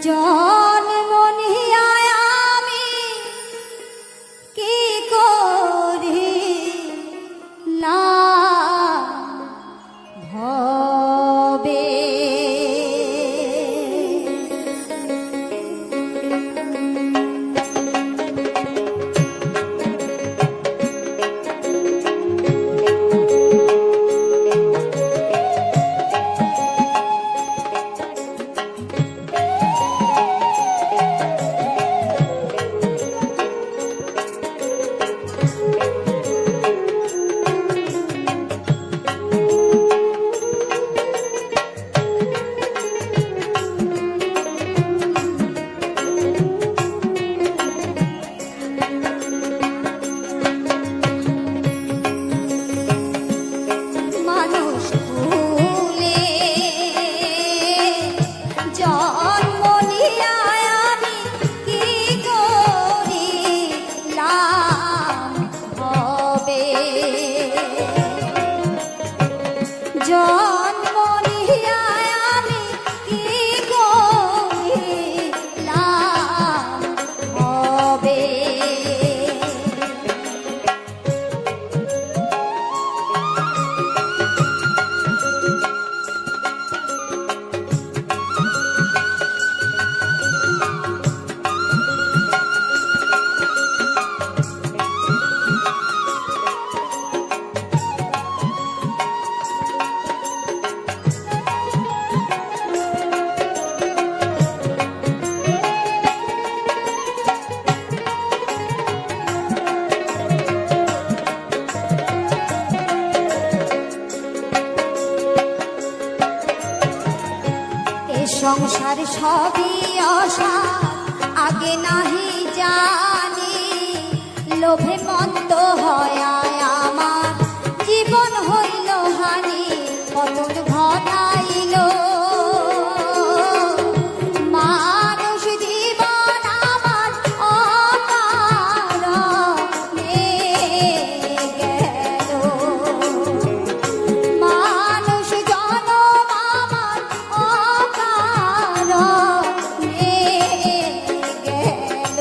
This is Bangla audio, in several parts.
জন্ম নিয়ায় আমি কি করিলাম ভবে। সংসার সবই আশা আগে নাহি জানি, লোভে মন্দ হয় আমার জীবন হইল হানি। পতন ঘটাইল মানুষ জীবন আমার অকারণে গেল। মানুষ জনম আমার অকারণে গেল।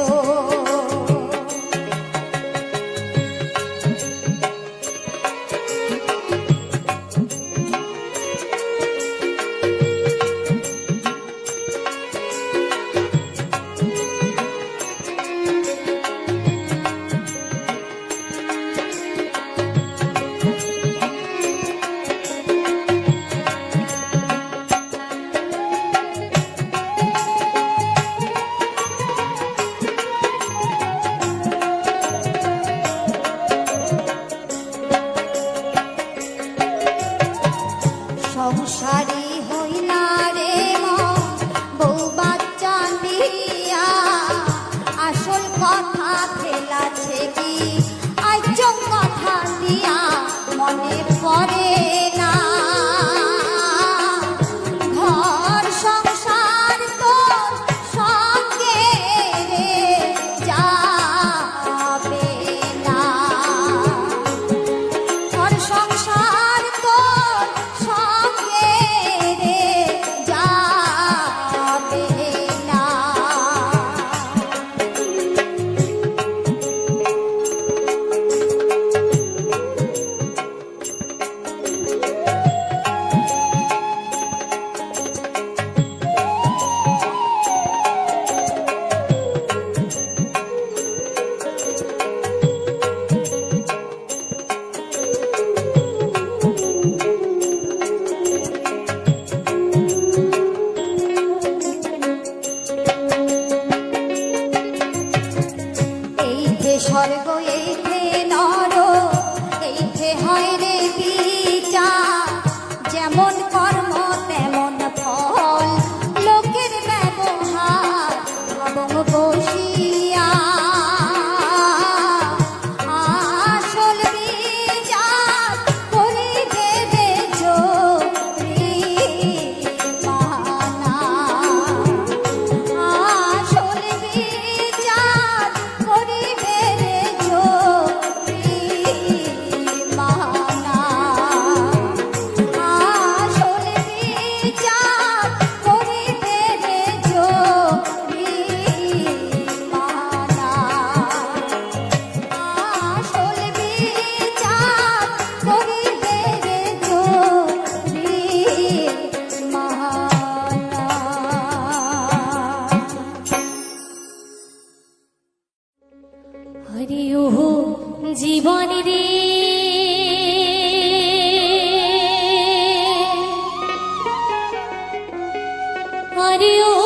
আরে ও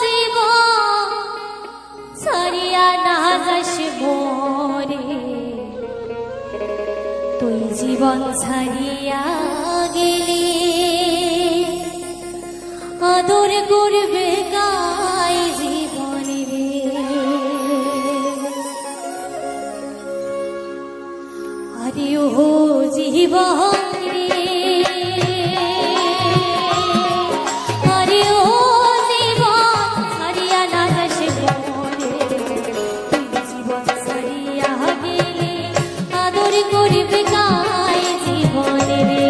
জীবন ছাড়িয়া না যাস মোরে, তুই জীবন ছাড়িয়া গেলে আদর করবে গাই জীবনে রে। আরে ও জীবন রে, আরে ও জীবন ছাড়িয়া না যাস মোরে, তুই জীবন ছাড়িয়া গেলে আদর করবে গাই জীবনে রে।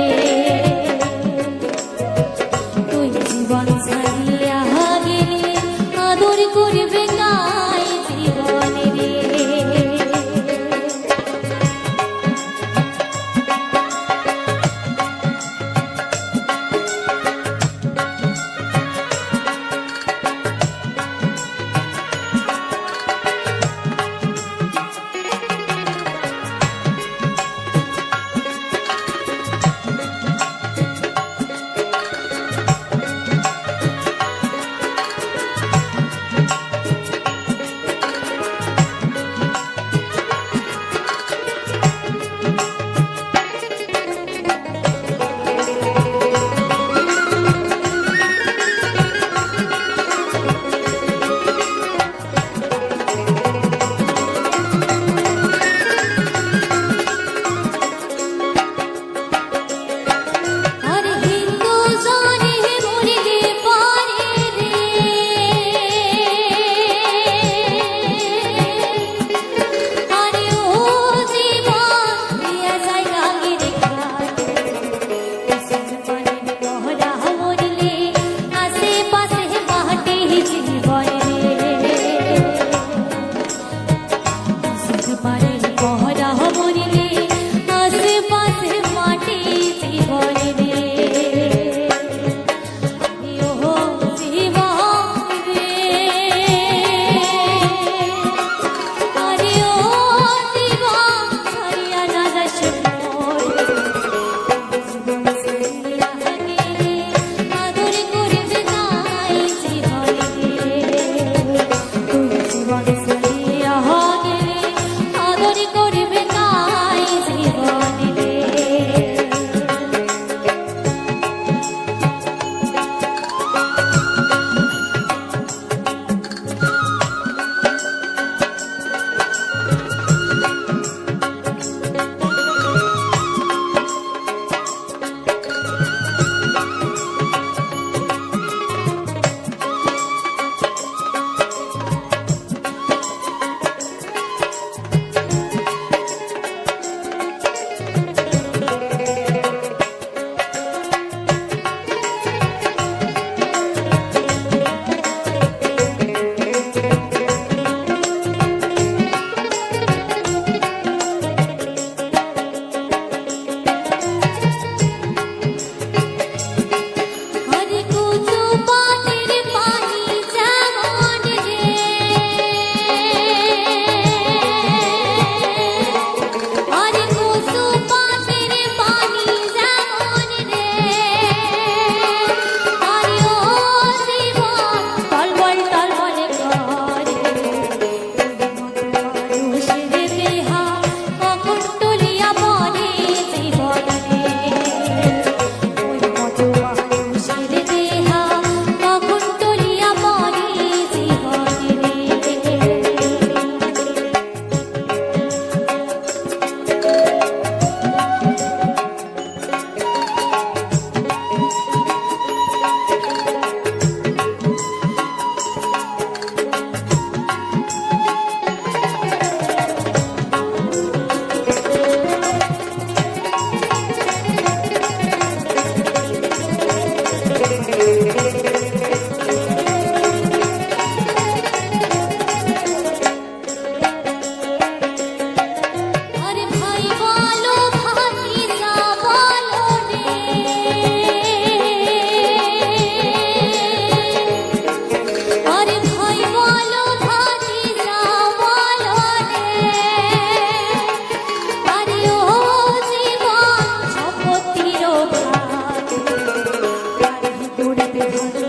তুই জীবন ছাড়িয়া গেলে আদর করবে গাই জীবনে রে।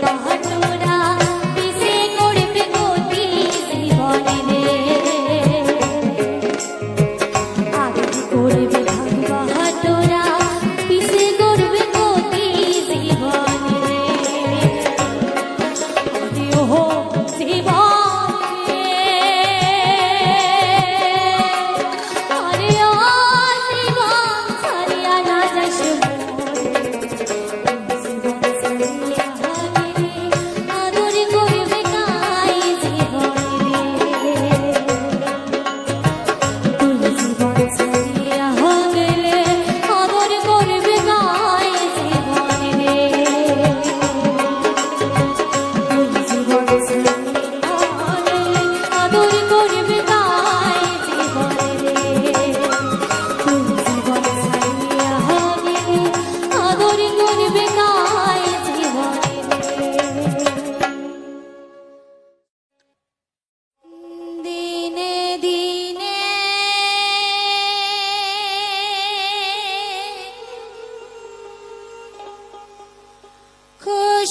Bye.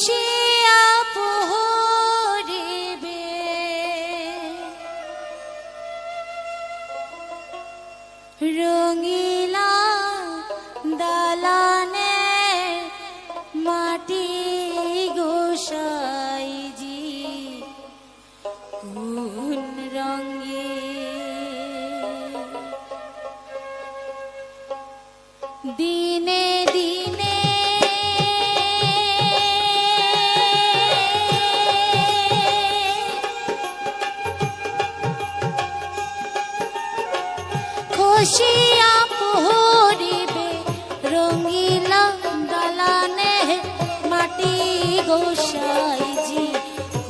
খুশিয়া পহরিবে রঙিলা দালানে মাটি গোসাইজি কোন রঙে দিনে দিনে খুশিয়া পহরিবে রঙিলা দালানে মাটি গোসাইজি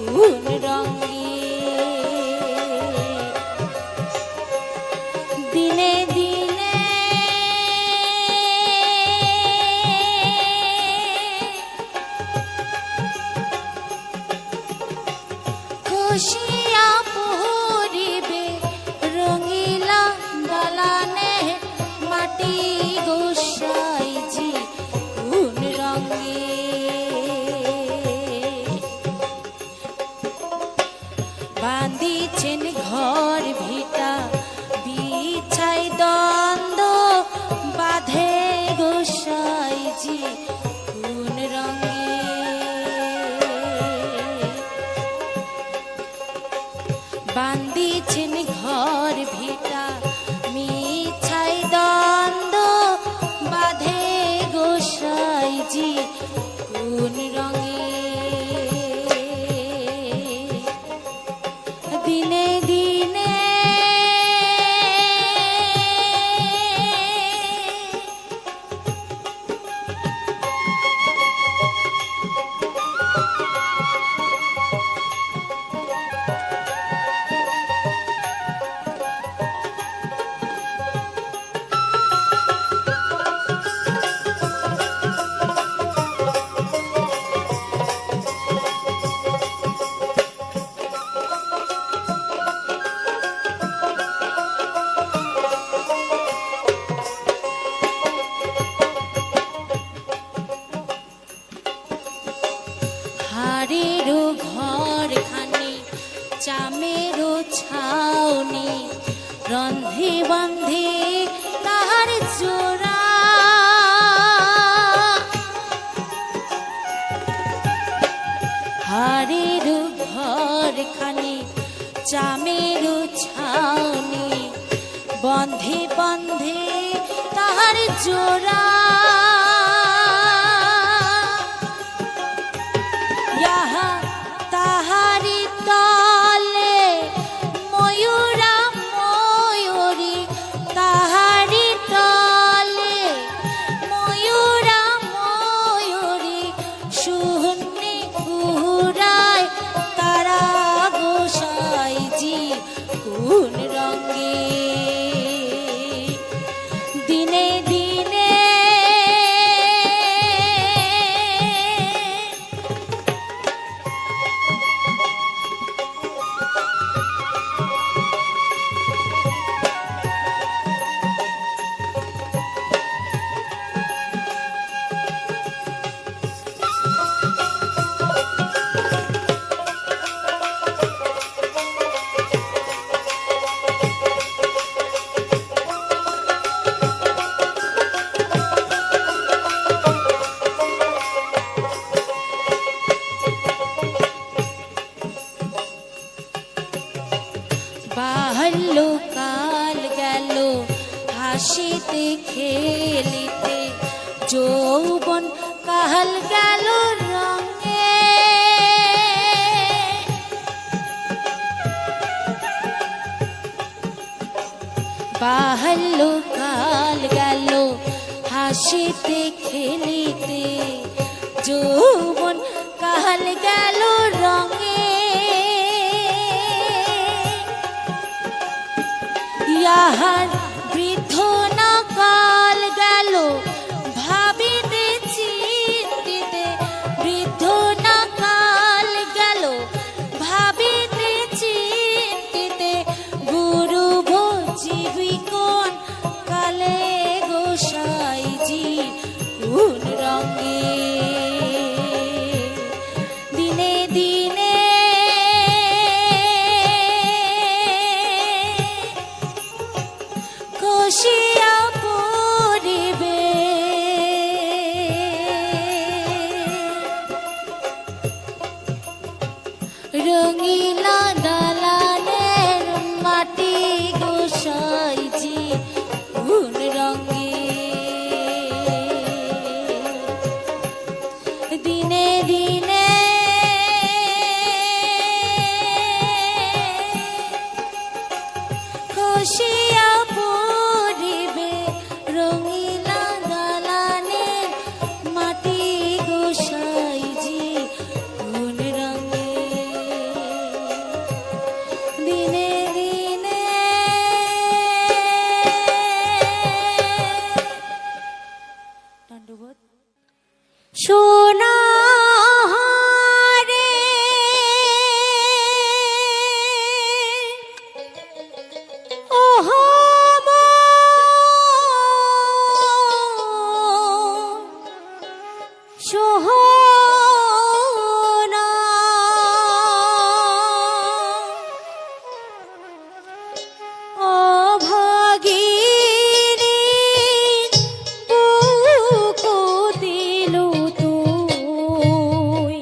কোন রঙে দিনে দিনে খুশিয়া পহরিবে রঙিলা দালানে মাটি গোসাইজি কোন রঙে বাঁধিছেন ঘর ভিটা বিছাই দ্বন্দ্ব বাঁধে গোসাইজি কোন রঙে বাঁধিছেন ঘর ভিটা মিছাই দ্বন্দ্ব বাঁধে গোসাইজি কোন রঙে দিনে দিনে হাড়েরও ঘরখানি চামেরও ছাউনি রন্ধে বন্ধে তাহার জোড়া হাড়েরও ঘরখানি চামেরও ছাউনি বন্ধে বন্ধে তাহার জোড়া তাহারি তলে ময়ূরা ময়ূরী তাহারি তলে ময়ূরা ময়ূরী শূন্যে ঘুরায় তারা গোসাইজি কোন রঙে দিনে দিনে বাল্যকাল গেল হাসিতে খেলিতে যৌবন কাল গেল রঙে বাল্যকাল গেল হাসিতে খেলিতে যৌবন কাল গেল রঙে ইহার বৃদ্ধ না কাল গেল ভাবিতে চিন্তিতে বৃদ্ধ না কাল গেল ভাবিতে চিন্তিতে গুরু ভজিবি কোন কালে গোসাইজি কোন রঙে রঙিলা দালানের মাটি গোসাইছি কোন রঙে দিনে দিনে খুশিয়া পড়িবে রঙিলা দালানের মাটি গোসাইছি কোন রঙে দিনে দিনে দণ্ডবোধ সোনা সোহনা অভাগিনী বুক দিলু তুই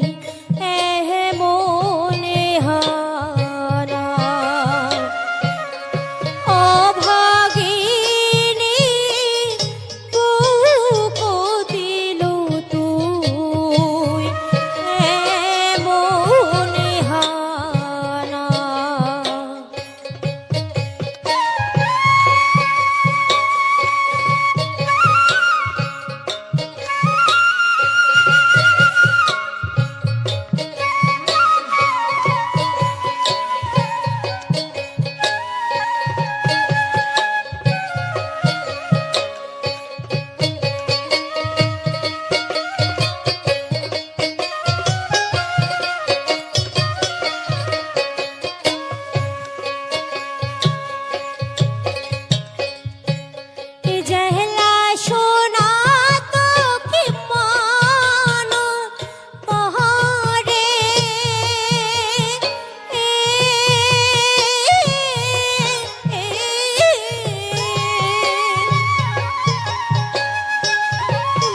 মনে হারা অভাগিনী বুক দিলু তুই মনে হারা জহলা সোনা তো কি মান পহাড়ে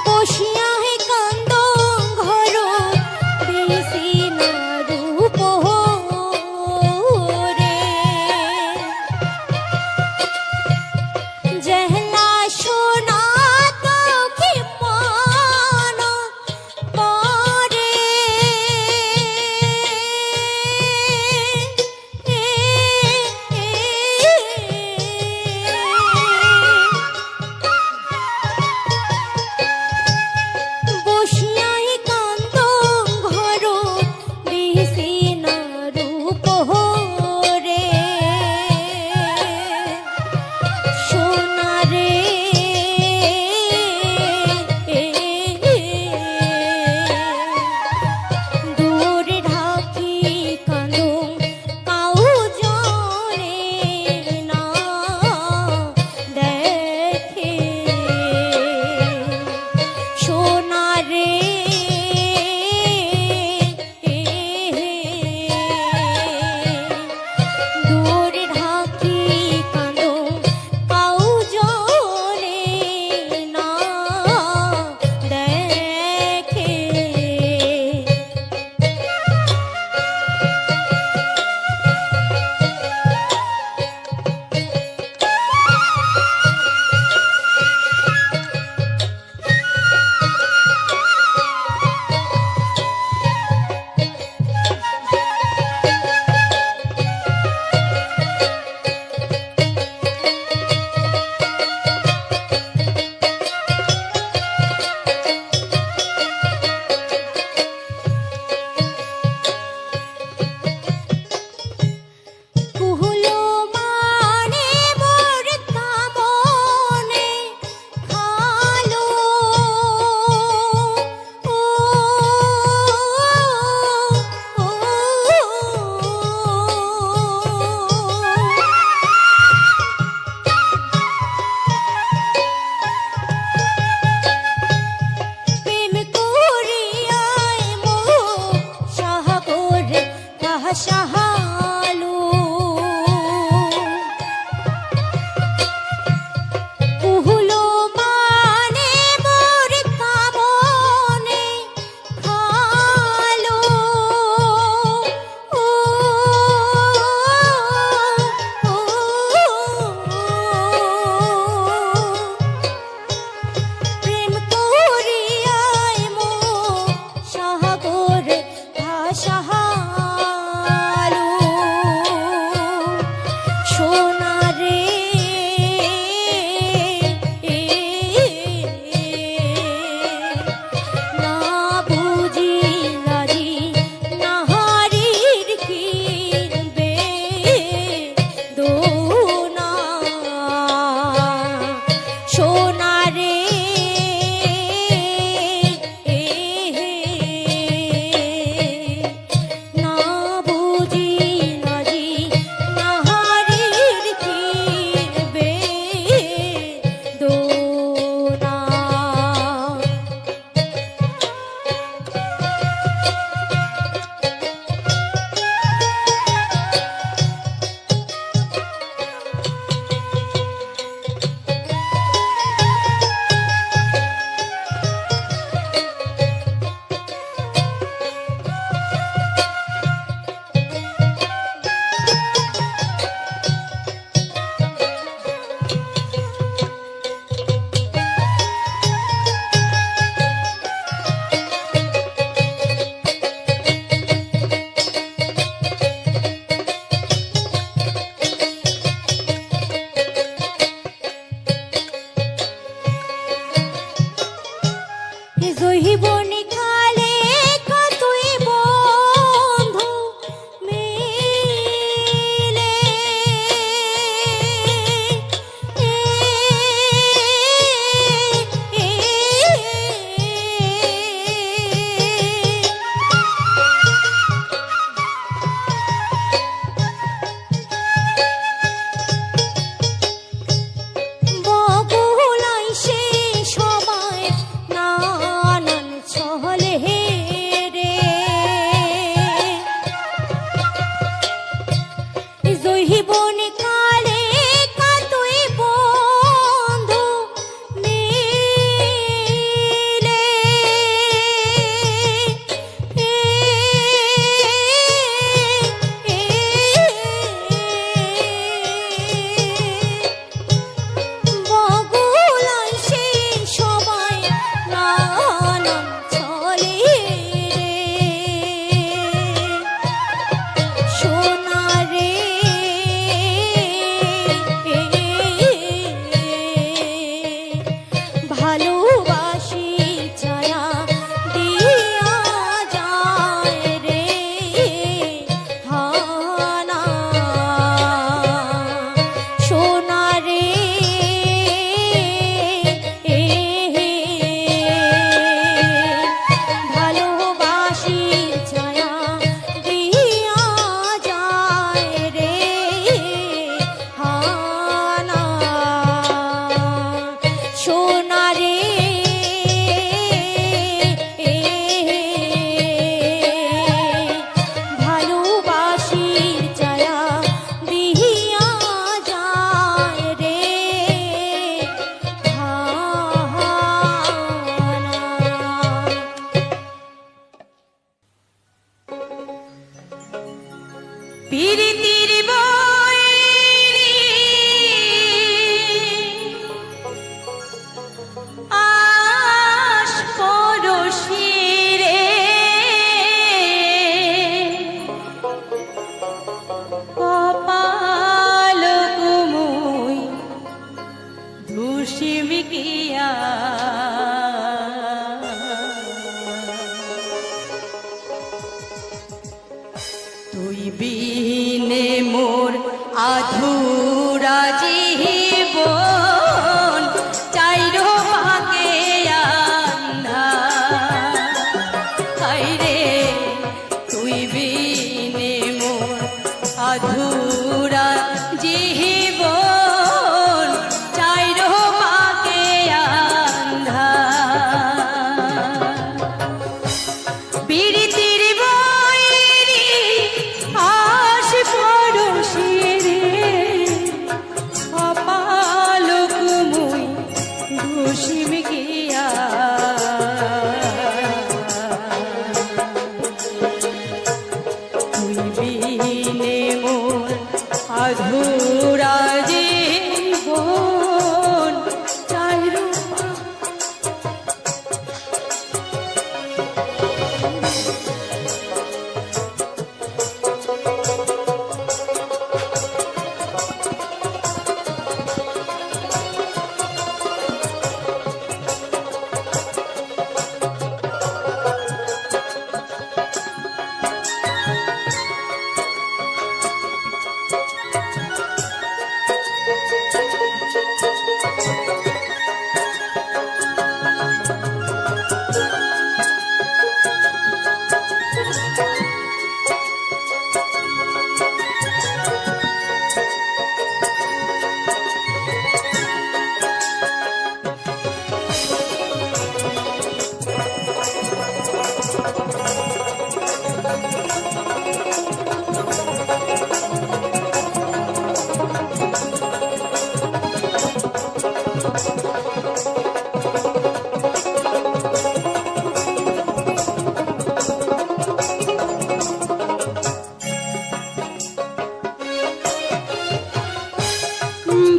বসিয়া হে কান্দ ঘর বেশি না রূপ রে জহলা সোনা তো কি মান পরে বসিয়াই কান্দ ঘর বেশি না রূপ রে সোনারে দূর ঢাকি কাঁদুম কাউ জানে না দেখে সোনারে দূর ঢাকি কাঁদুম কাউ জানে না দেখে কুহুলো মানে মোর কামনে খালো প্রেম করিয়ায় মো সাহাগর তাহা সাহালো কুহুলো মানে মোর কামনে খালো ও পিরিতির বৈরি আশ পরশি রে কপাল কুমুই ধুসিমিকিয়া তুই বিনে মোর আধুরা জীবন চাইরো পাকে আন্ধা হায়রে তুই বিনে মোর আধুরা জীবন চাইরো পাকে আন্ধা পিরিতির বৈরি আশ পরশি রে কপাল কুমুই ধুসিমিকিয়া তুই বিনে মোর আধুরা জীবন চাইরো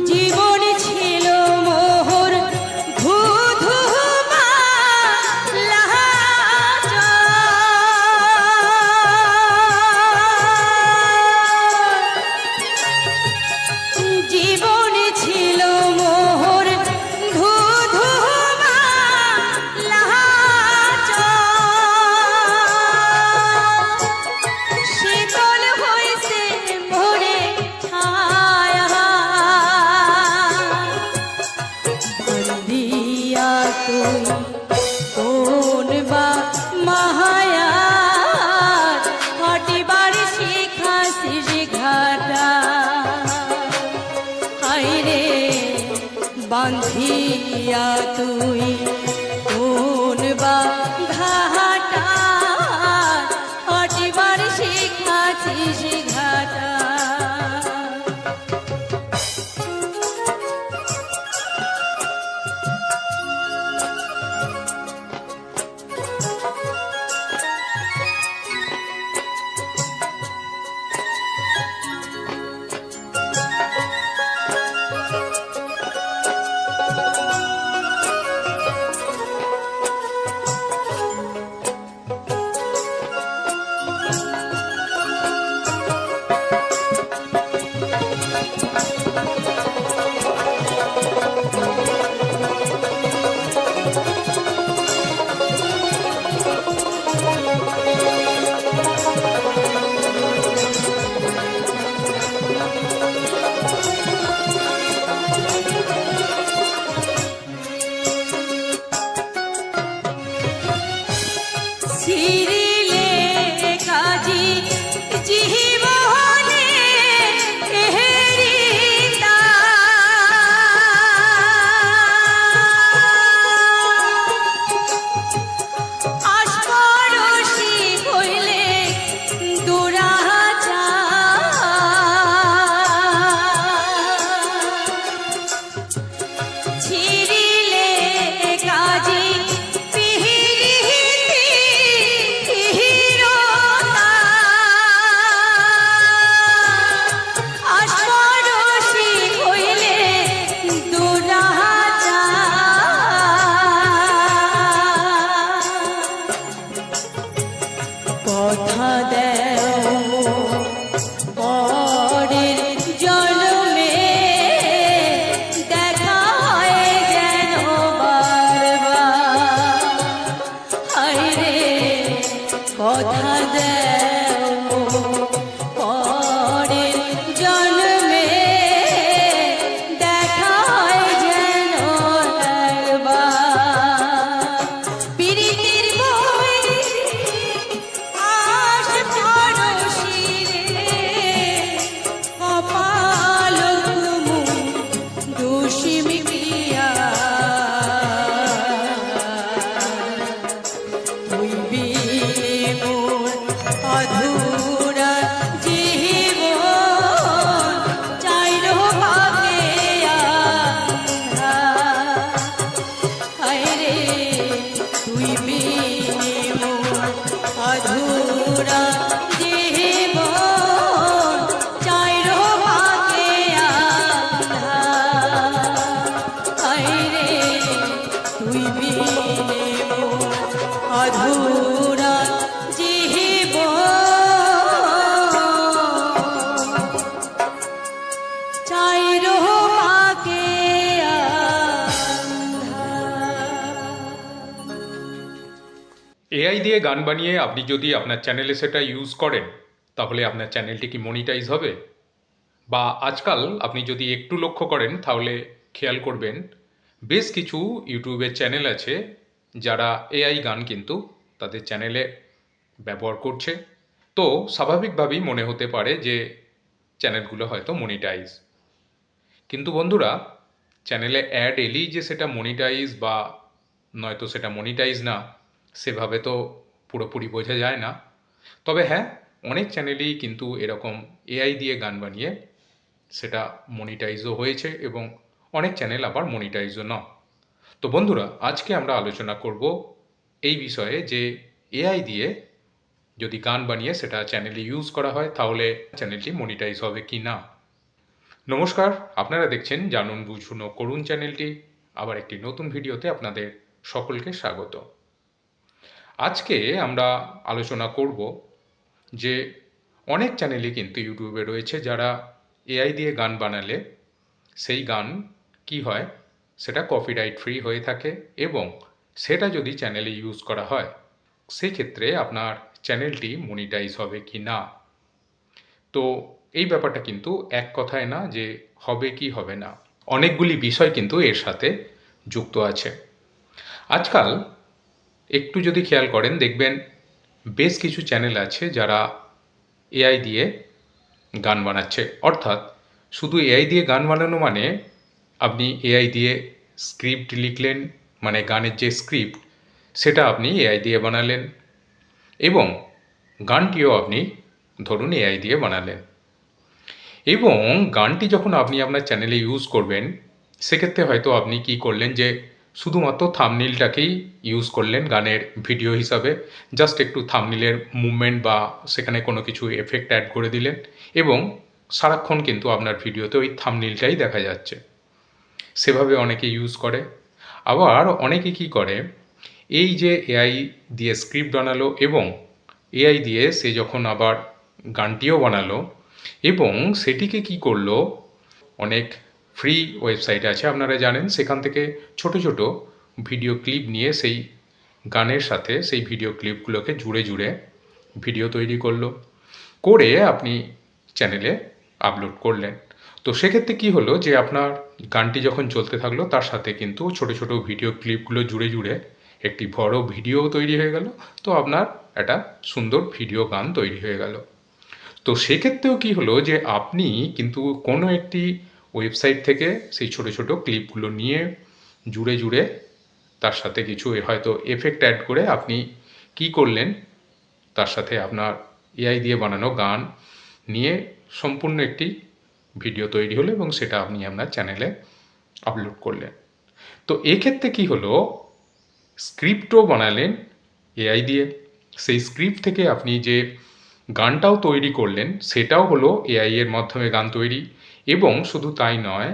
জীবন ছিল মোহর ধু ধু জীবন ছিল মোহর ধু ধু শীতল হইছে ভোরে ছায়া বন্দিয়া তুই কোন বা মাহায়া ঘটিবার শিখাছিস ঘাটা হায়রে বান্ধিয়া তুই কোন বা ঘাটা ঘটিবার শিখাছিস ঘাটা কথা দেও পরের জন্মে দেখা হয় যেন বারবার। হায় রে কথা দেও পরের জন্মে দেখা হয় যেন একবার। পিরিতির বই আশ পরশি রে কপাল কুমু দোষী মিটিয়া তুই বিনে মোর অধুরা জীবন চাইরো ভাগে আন্ধা। হায় রে তুই বিনে মোর অধুরা জীবন চাইরো ভাগে আন্ধা। হায় রে তুই বিনে মোর অধুরা জীবন চাইরো ভাগে আন্ধা। এআই দিয়ে গান বানিয়ে আপনি যদি আপনার চ্যানেলে সেটা ইউজ করেন তাহলে আপনার চ্যানেলটি কি মনিটাইজ হবে? বা আজকাল আপনি যদি একটু লক্ষ্য করেন তাহলে খেয়াল করবেন বেশ কিছু ইউটিউবের চ্যানেল আছে যারা এআই গান কিন্তু তাদের চ্যানেলে ব্যবহার করছে। তো স্বাভাবিকভাবেই মনে হতে পারে যে চ্যানেলগুলো হয়তো মনিটাইজ। কিন্তু বন্ধুরা, চ্যানেলে অ্যাড এলেই যে সেটা মনিটাইজ বা নয়তো সেটা মনিটাইজ না, সেভাবে তো পুরোপুরি বোঝা যায় না। তবে হ্যাঁ, অনেক চ্যানেলেই কিন্তু এরকম এআই দিয়ে গান বানিয়ে সেটা মনিটাইজও হয়েছে এবং অনেক চ্যানেল আবার মনিটাইজও না। তো বন্ধুরা, আজকে আমরা আলোচনা করব এই বিষয়ে যে এআই দিয়ে যদি গান বানিয়ে সেটা চ্যানেলে ইউজ করা হয় তাহলে চ্যানেলটি মনিটাইজ হবে কি না। নমস্কার, আপনারা দেখছেন জানুন বুঝুন ও করুন চ্যানেলটি। আবার একটি নতুন ভিডিওতে আপনাদের সকলকে স্বাগত। আজকে আমরা আলোচনা করব যে অনেক চ্যানেলই কিন্তু ইউটিউবে রয়েছে যারা এআই দিয়ে গান বানালে সেই গান কি হয়, সেটা কপিরাইট ফ্রি হয়ে থাকে এবং সেটা যদি চ্যানেলে ইউজ করা হয় সেক্ষেত্রে আপনার চ্যানেলটি মনিটাইজ হবে কি না। তো এই ব্যাপারটা কিন্তু এক কথায় না যে হবে কি হবে না, অনেকগুলি বিষয় কিন্তু এর সাথে যুক্ত আছে। আজকাল একটু যদি খেয়াল করেন দেখবেন বেশ কিছু চ্যানেল আছে যারা এআই দিয়ে গান বানাচ্ছে। অর্থাৎ শুধু এআই দিয়ে গান বানানো মানে আপনি এআই দিয়ে স্ক্রিপ্ট লিখলেন, মানে গানের যে স্ক্রিপ্ট সেটা আপনি এআই দিয়ে বানালেন এবং গানটিও আপনি ধরুন এআই দিয়ে বানালেন এবং গানটি যখন আপনি আপনার চ্যানেলে ইউজ করবেন সেক্ষেত্রে হয়তো আপনি কি করলেন যে শুধুমাত্র থাম্বনেইলটাকেই ইউজ করলেন গানের ভিডিও হিসাবে, জাস্ট একটু থাম্বনেইলের মুভমেন্ট বা সেখানে কোনো কিছু এফেক্ট অ্যাড করে দিলেন এবং সারাক্ষণ কিন্তু আপনার ভিডিওতে ওই থাম্বনেইলটাই দেখা যাচ্ছে। সেভাবে অনেকে ইউজ করে। আবার অনেকে কি করে, এই যে এআই দিয়ে স্ক্রিপ্ট বানালো এবং এআই দিয়ে সে যখন আবার গানটিও বানালো এবং সেটিকে কি করলো, অনেক ফ্রি ওয়েবসাইট আছে আপনারা জানেন, সেখান থেকে ছোট ছোট ভিডিও ক্লিপ নিয়ে সেই গানের সাথে সেই ভিডিও ক্লিপগুলোকে জুড়ে জুড়ে ভিডিও তৈরি করলো, করে আপনি চ্যানেলে আপলোড করলেন। তো সেক্ষেত্রে কি হলো যে আপনার গানটি যখন চলতে থাকলো তার সাথে কিন্তু ছোট ছোট ভিডিও ক্লিপগুলো জুড়ে জুড়ে একটি বড় ভিডিও তৈরি হয়ে গেল। তো আপনার একটা সুন্দর ভিডিও গান তৈরি হয়ে গেল। তো সেক্ষেত্রেও কি হলো যে আপনি কিন্তু কোনো একটি ওয়েবসাইট থেকে সেই ছোট ছোট ক্লিপগুলো নিয়ে জুড়ে জুড়ে তার সাথে কিছু হয়তো এফেক্ট অ্যাড করে আপনি কি করলেন, তার সাথে আপনার এআই দিয়ে বানানো গান নিয়ে সম্পূর্ণ একটি ভিডিও তৈরি হলো এবং সেটা আপনি আপনার চ্যানেলে আপলোড করলেন। তো এক্ষেত্রে কি হলো, স্ক্রিপ্টও বানালেন এআই দিয়ে, সেই স্ক্রিপ্ট থেকে আপনি যে গানটাও তৈরি করলেন সেটাও হলো এআই এর মাধ্যমে গান তৈরি। এবং শুধু তাই নয়,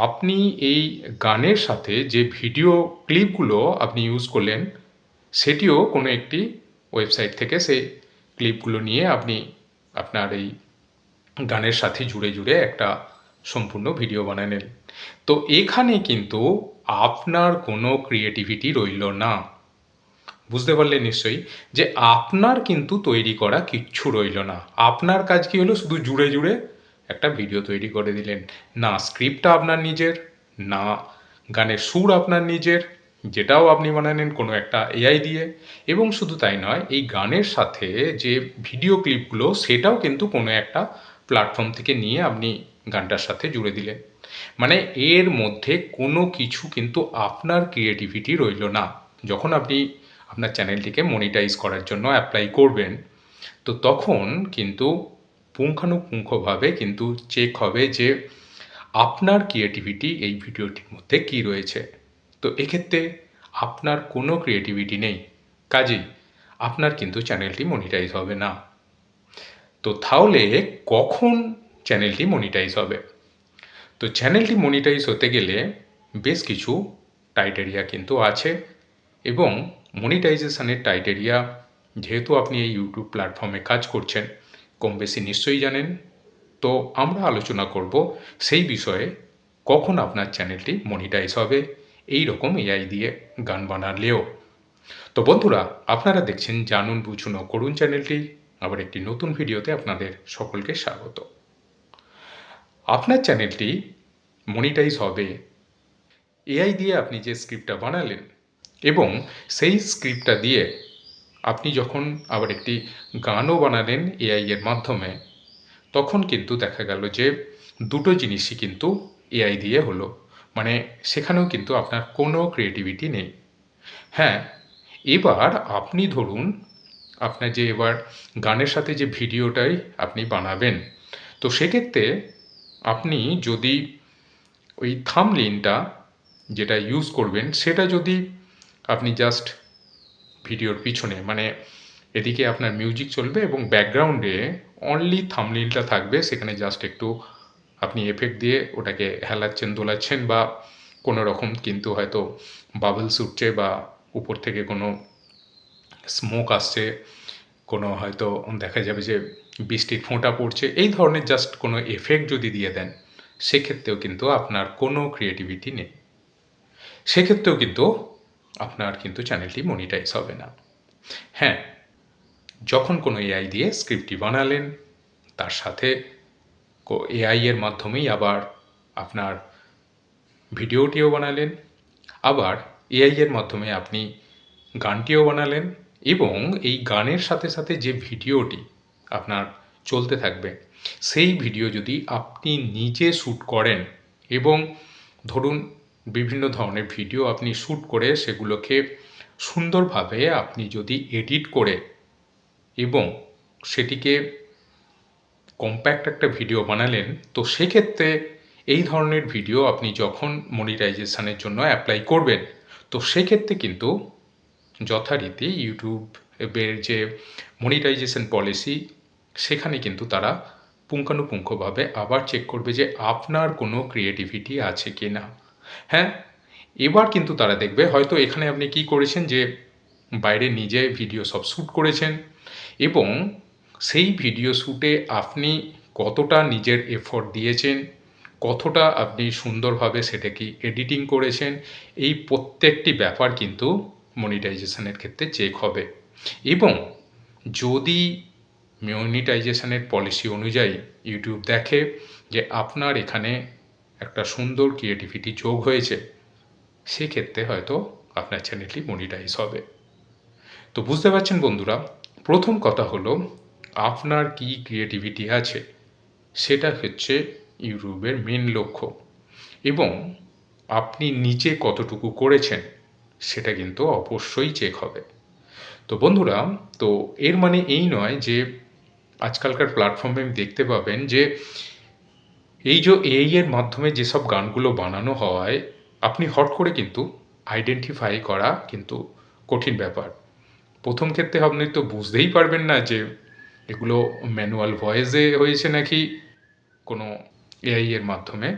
আপনি এই গানের সাথে যে ভিডিও ক্লিপগুলো আপনি ইউজ করলেন সেটিও কোনো একটি ওয়েবসাইট থেকে সেই ক্লিপগুলো নিয়ে আপনি আপনার এই গানের সাথে জুড়ে জুড়ে একটা সম্পূর্ণ ভিডিও বানালেন। তো এখানে কিন্তু আপনার কোনো ক্রিয়েটিভিটি রইল না। বুঝতে পারলেন নিশ্চয়ই যে আপনার কিন্তু তৈরি করা কিচ্ছু রইল না। আপনার কাজ কি হলো, শুধু জুড়ে জুড়ে একটা ভিডিও তৈরি করে দিলেন। না স্ক্রিপ্টটা আপনার নিজের, না গানের সুর আপনার নিজের, যেটাও আপনি বানালেন কোনো একটা এআই দিয়ে। এবং শুধু তাই নয়, এই গানের সাথে যে ভিডিও ক্লিপগুলো সেটাও কিন্তু কোনো একটা প্ল্যাটফর্ম থেকে নিয়ে আপনি গানটার সাথে জুড়ে দিলেন। মানে এর মধ্যে কোনো কিছু কিন্তু আপনার ক্রিয়েটিভিটি রইল না। যখন আপনি আপনার চ্যানেলটিকে মনিটাইজ করার জন্য অ্যাপ্লাই করবেন, তো তখন কিন্তু পুঙ্খানুপুঙ্খভাবে কিন্তু চেক হবে যে আপনার ক্রিয়েটিভিটি এই ভিডিওটির মধ্যে কী রয়েছে। তো এক্ষেত্রে আপনার কোনো ক্রিয়েটিভিটি নেই, কাজেই আপনার কিন্তু চ্যানেলটি মনিটাইজ হবে না। তো তাহলে কখন চ্যানেলটি মনিটাইজ হবে? তো চ্যানেলটি মনিটাইজ হতে গেলে বেশ কিছু ক্রাইটেরিয়া কিন্তু আছে, এবং মনিটাইজেশনের ক্রাইটেরিয়া যেহেতু আপনি এই ইউটিউব প্ল্যাটফর্মে কাজ করছেন কম বেশি নিশ্চয়ই জানেন। তো আমরা আলোচনা করব সেই বিষয়ে, কখন আপনার চ্যানেলটি মনিটাইজ হবে এই রকম এআই দিয়ে গান বানালেও। তো বন্ধুরা, আপনারা দেখছেন জানুন বুঝুন ও করুন চ্যানেলটি। আবার একটি নতুন ভিডিওতে আপনাদের সকলকে স্বাগত। আপনার চ্যানেলটি মনিটাইজ হবে এআই দিয়ে আপনি যে স্ক্রিপ্টটা বানালেন, এবং সেই স্ক্রিপ্টটা দিয়ে আপনি যখন আবার একটি গানও বানালেন এআই এর মাধ্যমে, তখন কিন্তু দেখা গেল যে দুটো জিনিসই কিন্তু এআই দিয়ে হলো। মানে সেখানেও কিন্তু আপনার কোনো ক্রিয়েটিভিটি নেই। হ্যাঁ, এবার আপনি ধরুন আপনার যে এবার গানের সাথে যে ভিডিওটাই আপনি বানাবেন, তো সেক্ষেত্রে আপনি যদি ওই থাম্বনেইলটা যেটা ইউজ করবেন সেটা যদি আপনি জাস্ট ভিডিওর পিছনে, মানে এদিকে আপনার মিউজিক চলবে এবং ব্যাকগ্রাউন্ডে অনলি থাম্বনেইলটা থাকবে, সেখানে জাস্ট একটু আপনি এফেক্ট দিয়ে ওটাকে হেলাচ্ছেন দোলাচ্ছেন, বা কোনো রকম কিন্তু হয়তো বাবলস উঠছে, বা উপর থেকে কোনো স্মোক আসছে, কোনো হয়তো দেখা যাবে যে বৃষ্টির ফোঁটা পড়ছে, এই ধরনের জাস্ট কোনো এফেক্ট যদি দিয়ে দেন, সেক্ষেত্রেও কিন্তু আপনার কোনো ক্রিয়েটিভিটি নেই। সেক্ষেত্রেও কিন্তু আপনার কিন্তু চ্যানেলটি মনিটাইজ হবে না। হ্যাঁ, যখন কোনো এআই দিয়ে স্ক্রিপ্টটি বানালেন, তার সাথে এআই এর মাধ্যমেই আবার আপনার ভিডিওটিও বানালেন, আবার এআই এর মাধ্যমে আপনি গানটিও বানালেন, এবং এই গানের সাথে সাথে যে ভিডিওটি আপনার চলতে থাকবে, সেই ভিডিও যদি আপনি নিজে শ্যুট করেন, এবং ধরুন বিভিন্ন ধরনের ভিডিও আপনি শ্যুট করে সেগুলোকে সুন্দরভাবে আপনি যদি এডিট করে এবং সেটিকে কম্প্যাক্ট একটা ভিডিও বানালেন, তো সেক্ষেত্রে এই ধরনের ভিডিও আপনি যখন মনিটাইজেশনের জন্য অ্যাপ্লাই করবেন, তো সেক্ষেত্রে কিন্তু যথারীতি ইউটিউবের যে মনিটাইজেশন পলিসি, সেখানে কিন্তু তারা পুঙ্খানুপুঙ্খভাবে আবার চেক করবে যে আপনার কোনো ক্রিয়েটিভিটি আছে কি না। হ্যাঁ, এবার কিন্তু তারা দেখবে হয়তো এখানে আপনি কি করেছেন, যে বাইরে নিজে ভিডিও সব শ্যুট করেছেন, এবং সেই ভিডিও শ্যুটে আপনি কতটা নিজের এফোর্ট দিয়েছেন, কতটা আপনি সুন্দরভাবে সেটাকে এডিটিং করেছেন, এই প্রত্যেকটি ব্যাপার কিন্তু মনিটাইজেশনের ক্ষেত্রে চেক হবে। এবং যদি মনিটাইজেশনের পলিসি অনুযায়ী ইউটিউব দেখে যে আপনার এখানে একটা সুন্দর ক্রিয়েটিভিটি যোগ হয়েছে, সেক্ষেত্রে হয়তো আপনার চ্যানেলটি মনিটাইজ হবে। তো বুঝতে পারছেন বন্ধুরা, প্রথম কথা হলো আপনার কি ক্রিয়েটিভিটি আছে, সেটা হচ্ছে ইউটিউবের মেন লক্ষ্য, এবং আপনি নিচে কতটুকু করেছেন সেটা কিন্তু অবশ্যই চেক হবে। তো বন্ধুরা, তো এর মানে এই নয় যে আজকালকার প্ল্যাটফর্মে দেখতে পাবেন যে এই যে এআই এর মাধ্যমে যেসব গানগুলো বানানো হয়, আপনি হট করে কিন্তু আইডেন্টিফাই করা কিন্তু কঠিন ব্যাপার। প্রথম ক্ষেত্রে আপনি তো বুঝতেই পারবেন না যে এগুলো ম্যানুয়াল ভয়েসে হয়েছে নাকি কোনো এআই এর মাধ্যমে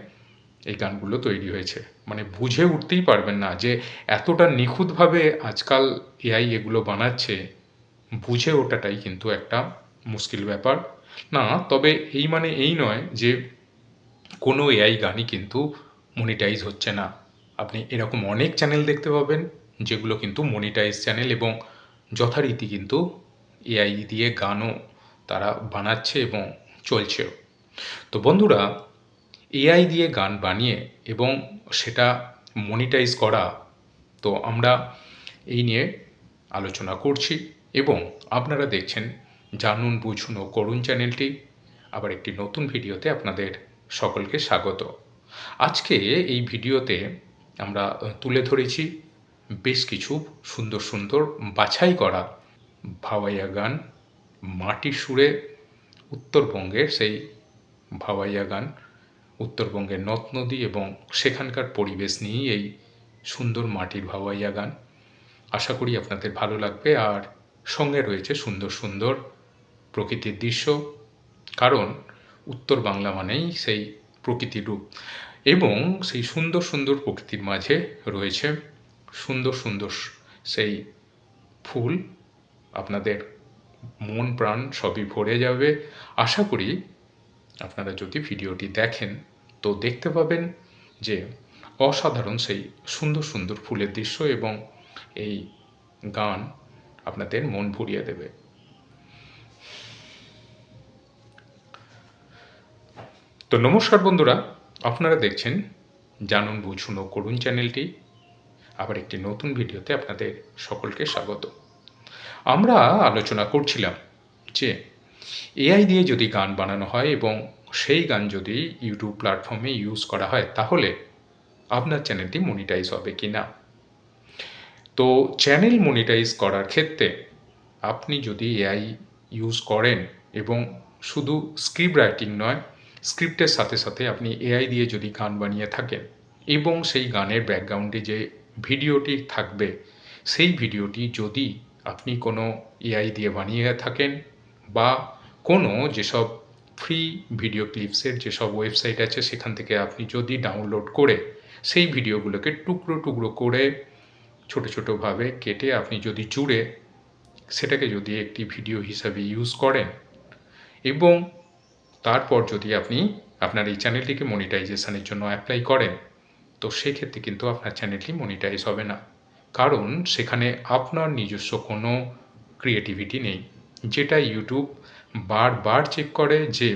এই গানগুলো তৈরি হয়েছে। মানে বুঝে উঠতেই পারবেন না যে এতটা নিখুঁতভাবে আজকাল এআই এগুলো বানাচ্ছে, বুঝে ওঠাটাই কিন্তু একটা মুশকিল ব্যাপার। না, তবে এই মানে এই নয় যে কোনো এআই গানই কিন্তু মনিটাইজ হচ্ছে না। আপনি এরকম অনেক চ্যানেল দেখতে পাবেন যেগুলো কিন্তু মনিটাইজ চ্যানেল এবং যথারীতি কিন্তু এআই দিয়ে গানও তারা বানাচ্ছে এবং চলছেও। তো বন্ধুরা, এআই দিয়ে গান বানিয়ে এবং সেটা মনিটাইজ করা, তো আমরা এই নিয়ে আলোচনা করছি এবং আপনারা দেখছেন জানুন বুঝুন ও করুন চ্যানেলটি। আবার একটি নতুন ভিডিওতে আপনাদের সকলকে স্বাগত। আজকে এই ভিডিওতে আমরা তুলে ধরেছি বেশ কিছু সুন্দর সুন্দর বাছাই করা ভাওয়াইয়া গান, মাটির সুরে উত্তরবঙ্গের সেই ভাওয়াইয়া গান, উত্তরবঙ্গের নদ নদী এবং সেখানকার পরিবেশ নিয়েই এই সুন্দর মাটির ভাওয়াইয়া গান। আশা করি আপনাদের ভালো লাগবে। আর সঙ্গে রয়েছে সুন্দর সুন্দর প্রকৃতির দৃশ্য, কারণ উত্তর বাংলা মানেই সেই প্রকৃতির রূপ এবং সেই সুন্দর সুন্দর প্রকৃতির মাঝে রয়েছে সুন্দর সুন্দর সেই ফুল। আপনাদের মন প্রাণ সবই ভরে যাবে। আশা করি আপনারা যদি ভিডিওটি দেখেন তো দেখতে পাবেন যে অসাধারণ সেই সুন্দর সুন্দর ফুলের দৃশ্য এবং এই গান আপনাদের মন ভরিয়ে দেবে। তো নমস্কার বন্ধুরা, আপনারা দেখছেন জানুন বুঝুন ও করুন চ্যানেলটি। আবার একটি নতুন ভিডিওতে আপনাদের সকলকে স্বাগত। আমরা আলোচনা করছিলাম যে এআই দিয়ে যদি গান বানানো হয় এবং সেই গান যদি ইউটিউব প্ল্যাটফর্মে ইউজ করা হয় তাহলে আপনার চ্যানেলটি মনিটাইজ হবে কি না। তো চ্যানেল মনিটাইজ করার ক্ষেত্রে আপনি যদি এআই ইউজ করেন এবং শুধু স্ক্রিপ্ট রাইটিং নয়, স্ক্রিপ্টের সাথে সাথে আপনি এআই দিয়ে যদি গান বানিয়ে থাকেন এবং সেই গানের ব্যাকগ্রাউন্ডে যে ভিডিওটি থাকবে সেই ভিডিওটি যদি আপনি কোনো এআই দিয়ে বানিয়ে থাকেন বা কোনো যেসব ফ্রি ভিডিও ক্লিপসের যেসব ওয়েবসাইট আছে সেখান থেকে আপনি যদি ডাউনলোড করে সেই ভিডিওগুলোকে টুকরো টুকরো করে ছোটো ছোটোভাবে কেটে আপনি যদি জুড়ে সেটাকে যদি একটি ভিডিও হিসাবে ইউজ করেন এবং তারপর যদি আপনি আপনার এই চ্যানেলটিকে মনিটাইজেশনের জন্য অ্যাপ্লাই করেন, তো সেক্ষেত্রে কিন্তু আপনার চ্যানেলটি মনিটাইজ হবে না, কারণ সেখানে আপনার নিজস্ব কোনো ক্রিয়েটিভিটি নেই, যেটা ইউটিউব বারবার চেক করে যে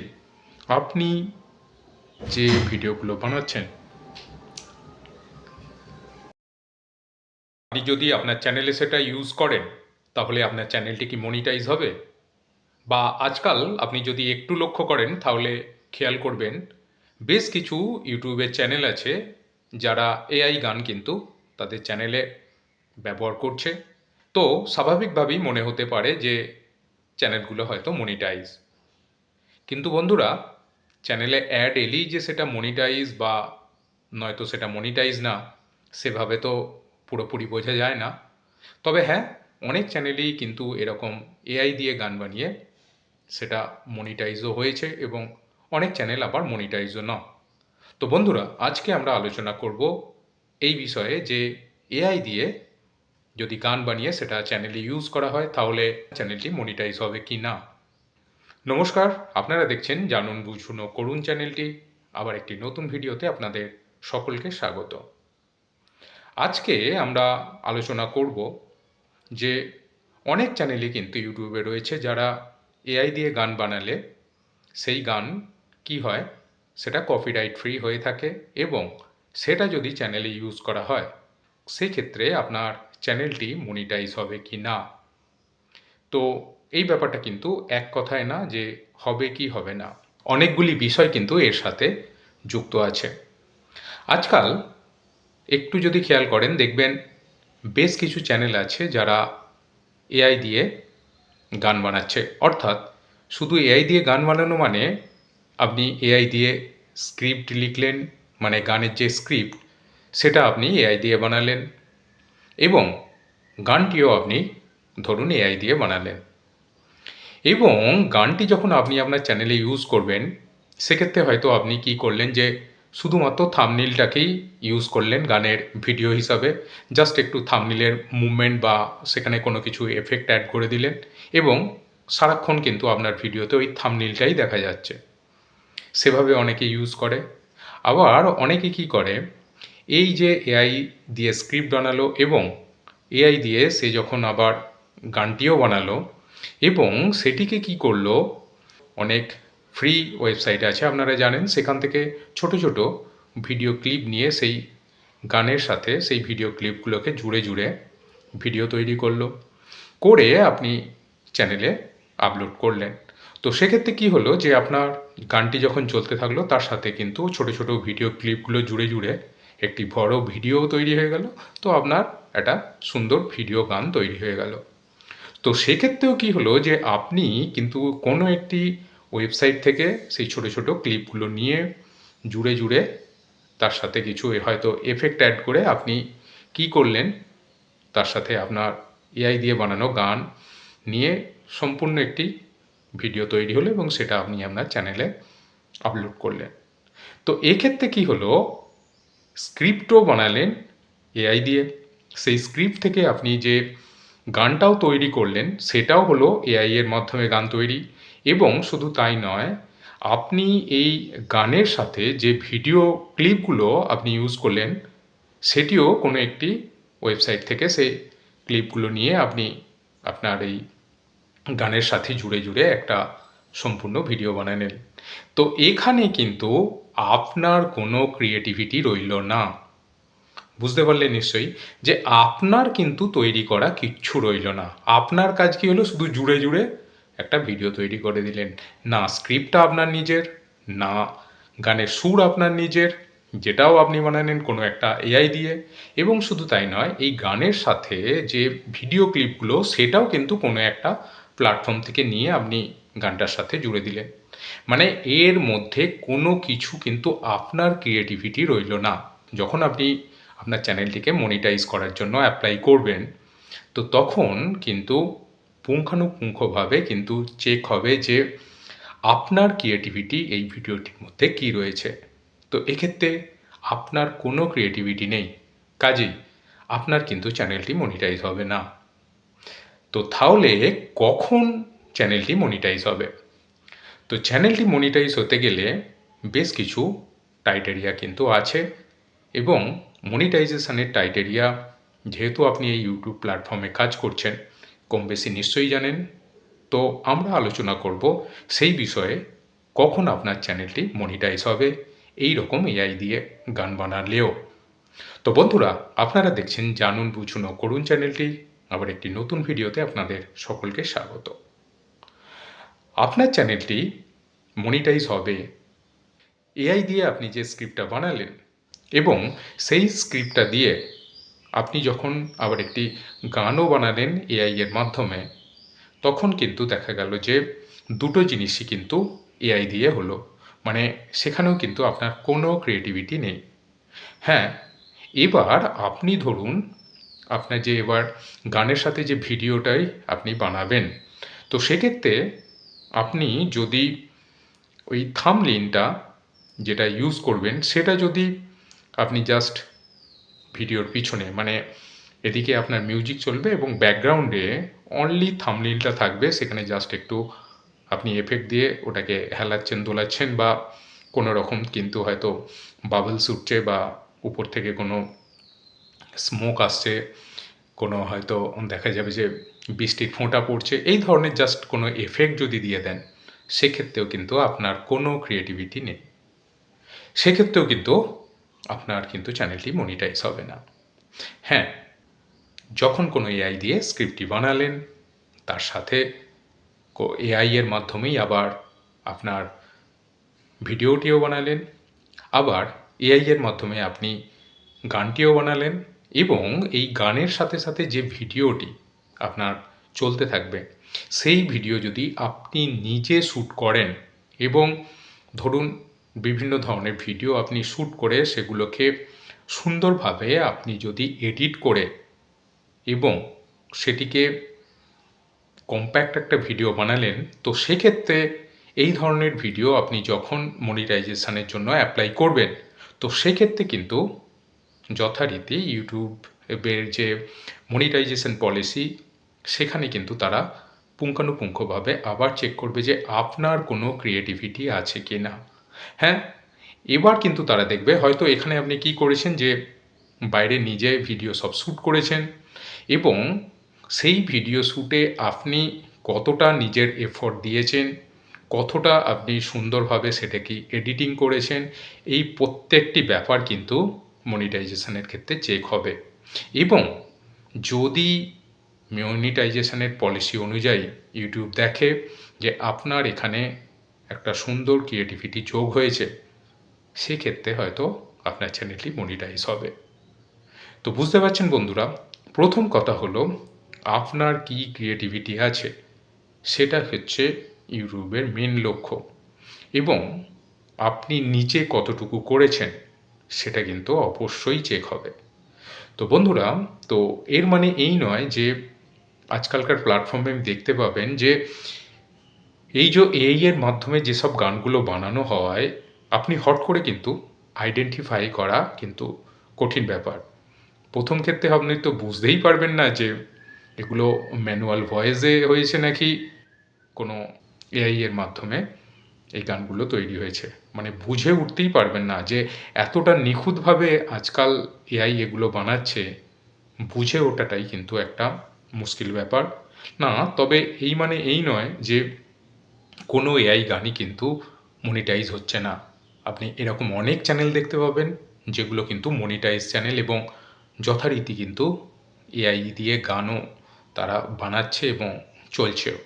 আপনি যে ভিডিওগুলো বানাচ্ছেন আপনি যদি আপনার চ্যানেলে সেটা ইউজ করেন তাহলে আপনার চ্যানেলটি কি মনিটাইজ হবে। বা আজকাল আপনি যদি একটু লক্ষ্য করেন তাহলে খেয়াল করবেন বেশ কিছু ইউটিউবের চ্যানেল আছে যারা এআই গান কিন্তু তাদের চ্যানেলে ব্যবহার করছে। তো স্বাভাবিকভাবেই মনে হতে পারে যে চ্যানেলগুলো হয়তো মনিটাইজ, কিন্তু বন্ধুরা চ্যানেলে অ্যাড এলেই যে সেটা মনিটাইজ বা নয়তো সেটা মনিটাইজ না, সেভাবে তো পুরোপুরি বোঝা যায় না। তবে হ্যাঁ, অনেক চ্যানেলেই কিন্তু এরকম এআই দিয়ে গান বানিয়ে সেটা মনিটাইজও হয়েছে এবং অনেক চ্যানেল আবার মনিটাইজও না। তো বন্ধুরা, আজকে আমরা আলোচনা করব এই বিষয়ে যে এআই দিয়ে যদি গান বানিয়ে সেটা চ্যানেলে ইউজ করা হয় তাহলে চ্যানেলটি মনিটাইজ হবে কি না। নমস্কার, আপনারা দেখছেন জানুন বুঝুন ও করুন চ্যানেলটি। আবার একটি নতুন ভিডিওতে আপনাদের সকলকে স্বাগত। আজকে আমরা আলোচনা করব যে অনেক চ্যানেলই কিন্তু ইউটিউবে রয়েছে যারা এআই দিয়ে গান বানালে সেই গান কি হয়, সেটা কপিরাইট ফ্রি হয়ে থাকে এবং সেটা যদি চ্যানেলে ইউজ করা হয় সেক্ষেত্রে আপনার চ্যানেলটি মনিটাইজ হবে কি না। তো এই ব্যাপারটা কিন্তু এক কথায় না যে হবে কি হবে না, অনেকগুলি বিষয় কিন্তু এর সাথে যুক্ত আছে। আজকাল একটু যদি খেয়াল করেন দেখবেন বেশ কিছু চ্যানেল আছে যারা এআই দিয়ে গান বানাচ্ছে। অর্থাৎ শুধু এআই দিয়ে গান বানানো মানে আপনি এআই দিয়ে স্ক্রিপ্ট লিখলেন, মানে গানের যে স্ক্রিপ্ট সেটা আপনি এআই দিয়ে বানালেন এবং গানটিও আপনি ধরুন এআই দিয়ে বানালেন এবং গানটি যখন আপনি আপনার চ্যানেলে ইউজ করবেন সেক্ষেত্রে হয়তো আপনি কি করলেন যে শুধুমাত্র থাম্বনেইলটাকেই ইউজ করলেন গানের ভিডিও হিসাবে, জাস্ট একটু থাম্বনেইলের মুভমেন্ট বা সেখানে কোনো কিছু এফেক্ট অ্যাড করে দিলেন এবং সারাক্ষণ কিন্তু আপনার ভিডিওতে ওই থাম্বনেইলটাই দেখা যাচ্ছে। সেভাবে অনেকে ইউজ করে। আবার অনেকে কি করে, এই যে এআই দিয়ে স্ক্রিপ্ট বানালো এবং এআই দিয়ে সে যখন আবার গানটিও বানালো এবং সেটিকে কি করলো, অনেক ফ্রি ওয়েবসাইট আছে আপনারা জানেন, সেখান থেকে ছোট ছোট ভিডিও ক্লিপ নিয়ে সেই গানের সাথে সেই ভিডিও ক্লিপগুলোকে জুড়ে জুড়ে ভিডিও তৈরি করলো, করে আপনি চ্যানেলে আপলোড করলেন। তো সেক্ষেত্রে কি হলো যে আপনার গানটি যখন চলতে থাকলো তার সাথে কিন্তু ছোট ছোট ভিডিও ক্লিপগুলো জুড়ে জুড়ে একটি বড় ভিডিও তৈরি হয়ে গেল। তো আপনার একটা সুন্দর ভিডিও গান তৈরি হয়ে গেল। তো সেক্ষেত্রেও কি হলো যে আপনি কিন্তু কোনো একটি ওয়েবসাইট থেকে সেই ছোট ছোট ক্লিপগুলো নিয়ে জুড়ে জুড়ে তার সাথে কিছু হয়তো এফেক্ট অ্যাড করে আপনি কি করলেন, তার সাথে আপনার এআই দিয়ে বানানো গান নিয়ে সম্পূর্ণ একটি ভিডিও তৈরি হলো এবং সেটা আপনি আপনার চ্যানেলে আপলোড করলেন। তো এক্ষেত্রে কি হলো, স্ক্রিপ্টও বানালেন এআই দিয়ে, সেই স্ক্রিপ্ট থেকে আপনি যে গানটাও তৈরি করলেন সেটাও হলো এআই এর মাধ্যমে গান তৈরি। এবং শুধু তাই নয়, আপনি এই গানের সাথে যে ভিডিও ক্লিপগুলো আপনি ইউজ করলেন সেটিও কোনো একটি ওয়েবসাইট থেকে সেই ক্লিপগুলো নিয়ে আপনি আপনার এই গানের সাথে জুড়ে জুড়ে একটা সম্পূর্ণ ভিডিও বানালেন। তো এখানে কিন্তু আপনার কোনো ক্রিয়েটিভিটি রইল না। বুঝতে পারলেন নিশ্চয়ই যে আপনার কিন্তু তৈরি করা কিচ্ছু রইল না। আপনার কাজ কি হলো, শুধু জুড়ে জুড়ে একটা ভিডিও তৈরি করে দিলেন। না স্ক্রিপ্টটা আপনার নিজের, না গানের সুর আপনার নিজের, যেটাও আপনি বানালেন কোনো একটা এআই দিয়ে। এবং শুধু তাই নয়, এই গানের সাথে যে ভিডিও ক্লিপগুলো সেটাও কিন্তু কোনো একটা প্ল্যাটফর্ম থেকে নিয়ে আপনি গানটার সাথে জুড়ে দিলেন। মানে এর মধ্যে কোনো কিছু কিন্তু আপনার ক্রিয়েটিভিটি রইল না। যখন আপনি আপনার চ্যানেলটিকে মনিটাইজ করার জন্য অ্যাপ্লাই করবেন, তো তখন কিন্তু পুঙ্খানুপুঙ্খভাবে কিন্তু চেক হবে যে আপনার ক্রিয়েটিভিটি এই ভিডিওটির মধ্যে কী রয়েছে। তো এক্ষেত্রে আপনার কোনো ক্রিয়েটিভিটি নেই, কাজেই আপনার কিন্তু চ্যানেলটি মনিটাইজ হবে না। তো তাহলে কখন চ্যানেলটি মনিটাইজ হবে? তো চ্যানেলটি মনিটাইজ হতে গেলে বেশ কিছু ক্রাইটেরিয়া কিন্তু আছে এবং মনিটাইজেশনের ক্রাইটেরিয়া যেহেতু আপনি এই ইউটিউব প্ল্যাটফর্মে কাজ করছেন কম বেশি নিশ্চয়ই জানেন। তো আমরা আলোচনা করব সেই বিষয়ে কখন আপনার চ্যানেলটি মনিটাইজ হবে এই রকম এআই দিয়ে গান বানালেও। তো বন্ধুরা, আপনারা দেখছেন জানুন বুঝুন ও করুন চ্যানেলটি। আবার একটি নতুন ভিডিওতে আপনাদের সকলকে স্বাগত। আপনার চ্যানেলটি মনিটাইজ হবে এআই দিয়ে আপনি যে স্ক্রিপ্টটা বানালেন এবং সেই স্ক্রিপ্টটা দিয়ে আপনি যখন আবার একটি গানও বানালেন এআই এর মাধ্যমে, তখন কিন্তু দেখা গেল যে দুটো জিনিসই কিন্তু এআই দিয়ে হলো। মানে সেখানেও কিন্তু আপনার কোনো ক্রিয়েটিভিটি নেই। হ্যাঁ, এবার আপনি ধরুন আপনার যে এবার গানের সাথে যে ভিডিওটাই আপনি বানাবেন, তো সেক্ষেত্রে আপনি যদি ওই থাম্বনেইলটা যেটা ইউজ করবেন সেটা যদি আপনি জাস্ট ভিডিওর পিছনে, মানে এদিকে আপনার মিউজিক চলবে এবং ব্যাকগ্রাউন্ডে অনলি থাম্বনেইলটা থাকবে, সেখানে জাস্ট একটু আপনি এফেক্ট দিয়ে ওটাকে হেলাচ্ছেন দোলাচ্ছেন বা কোনো রকম কিন্তু হয়তো বাবলস উঠছে বা উপর থেকে কোনো স্মোক আসছে, কোনো হয়তো দেখা যাবে যে বৃষ্টির ফোঁটা পড়ছে, এই ধরনের জাস্ট কোনো এফেক্ট যদি দিয়ে দেন, সেক্ষেত্রেও কিন্তু আপনার কোনো ক্রিয়েটিভিটি নেই। সেক্ষেত্রেও কিন্তু আপনার কিন্তু চ্যানেলটি মনিটাইজ হবে না। হ্যাঁ, যখন কোনো এআই দিয়ে স্ক্রিপ্টটি বানালেন, তার সাথে এআই এর মাধ্যমেই আবার আপনার ভিডিওটিও বানালেন, আবার এআই এর মাধ্যমে আপনি গানটিও বানালেন এবং এই গানের সাথে সাথে যে ভিডিওটি আপনার চলতে থাকবে, সেই ভিডিও যদি আপনি নিজে শ্যুট করেন এবং ধরুন বিভিন্ন ধরনের ভিডিও আপনি শ্যুট করে সেগুলোকে সুন্দরভাবে আপনি যদি এডিট করে এবং সেটিকে কম্প্যাক্ট একটা ভিডিও বানালেন, তো সেক্ষেত্রে এই ধরনের ভিডিও আপনি যখন মনিটাইজেশনের জন্য অ্যাপ্লাই করবেন, তো সেক্ষেত্রে কিন্তু যথারীতি ইউটিউবের যে মনিটাইজেশন পলিসি, সেখানে কিন্তু তারা পুঙ্খানুপুঙ্খভাবে আবার চেক করবে যে আপনার কোনো ক্রিয়েটিভিটি আছে কি না। হ্যাঁ, এবার কিন্তু তারা দেখবে হয়তো এখানে আপনি কি করেছেন যে বাইরে নিজে ভিডিও সব শ্যুট করেছেন এবং সেই ভিডিও শ্যুটে আপনি কতটা নিজের এফোর্ট দিয়েছেন, কতটা আপনি সুন্দরভাবে সেটাকে এডিটিং করেছেন, এই প্রত্যেকটি ব্যাপার কিন্তু মনিটাইজেশনের ক্ষেত্রে চেক হবে। এবং যদি মনিটাইজেশনের পলিসি অনুযায়ী ইউটিউব দেখে যে আপনার এখানে একটা সুন্দর ক্রিয়েটিভিটি যোগ হয়েছে, সেক্ষেত্রে হয়তো আপনার চ্যানেলটি মনিটাইজ হবে। তো বুঝতে পারছেন বন্ধুরা, প্রথম কথা হলো আপনার কি ক্রিয়েটিভিটি আছে সেটা হচ্ছে ইউটিউবের মেন লক্ষ্য, এবং আপনি নিচে কতটুকু করেছেন সেটা কিন্তু অবশ্যই চেক হবে। তো বন্ধুরা, তো এর মানে এই নয় যে আজকালকার প্ল্যাটফর্মে দেখতে পাবেন যে এই যে এআই এর মাধ্যমে যেসব গানগুলো বানানো হয়, আপনি হট করে কিন্তু আইডেন্টিফাই করা কিন্তু কঠিন ব্যাপার। প্রথম ক্ষেত্রে আপনি তো বুঝতেই পারবেন না যে এগুলো ম্যানুয়াল ভয়েসে হয়েছে নাকি কোনো এআই এর মাধ্যমে এই গানগুলো তৈরি হয়েছে। মানে বুঝে উঠতেই পারবেন না যে এতটা নিখুঁতভাবে আজকাল এআই এগুলো বানাচ্ছে, বুঝে ওঠাটাই কিন্তু একটা মুশকিল ব্যাপার। না, তবে এই মানে এই নয় যে কোনো এআই গানই কিন্তু মনিটাইজ হচ্ছে না। আপনি এরকম অনেক চ্যানেল দেখতে পাবেন যেগুলো কিন্তু মনিটাইজ চ্যানেল, এবং যথারীতি কিন্তু এআই দিয়ে গানও তারা বানাচ্ছে এবং চলছেও।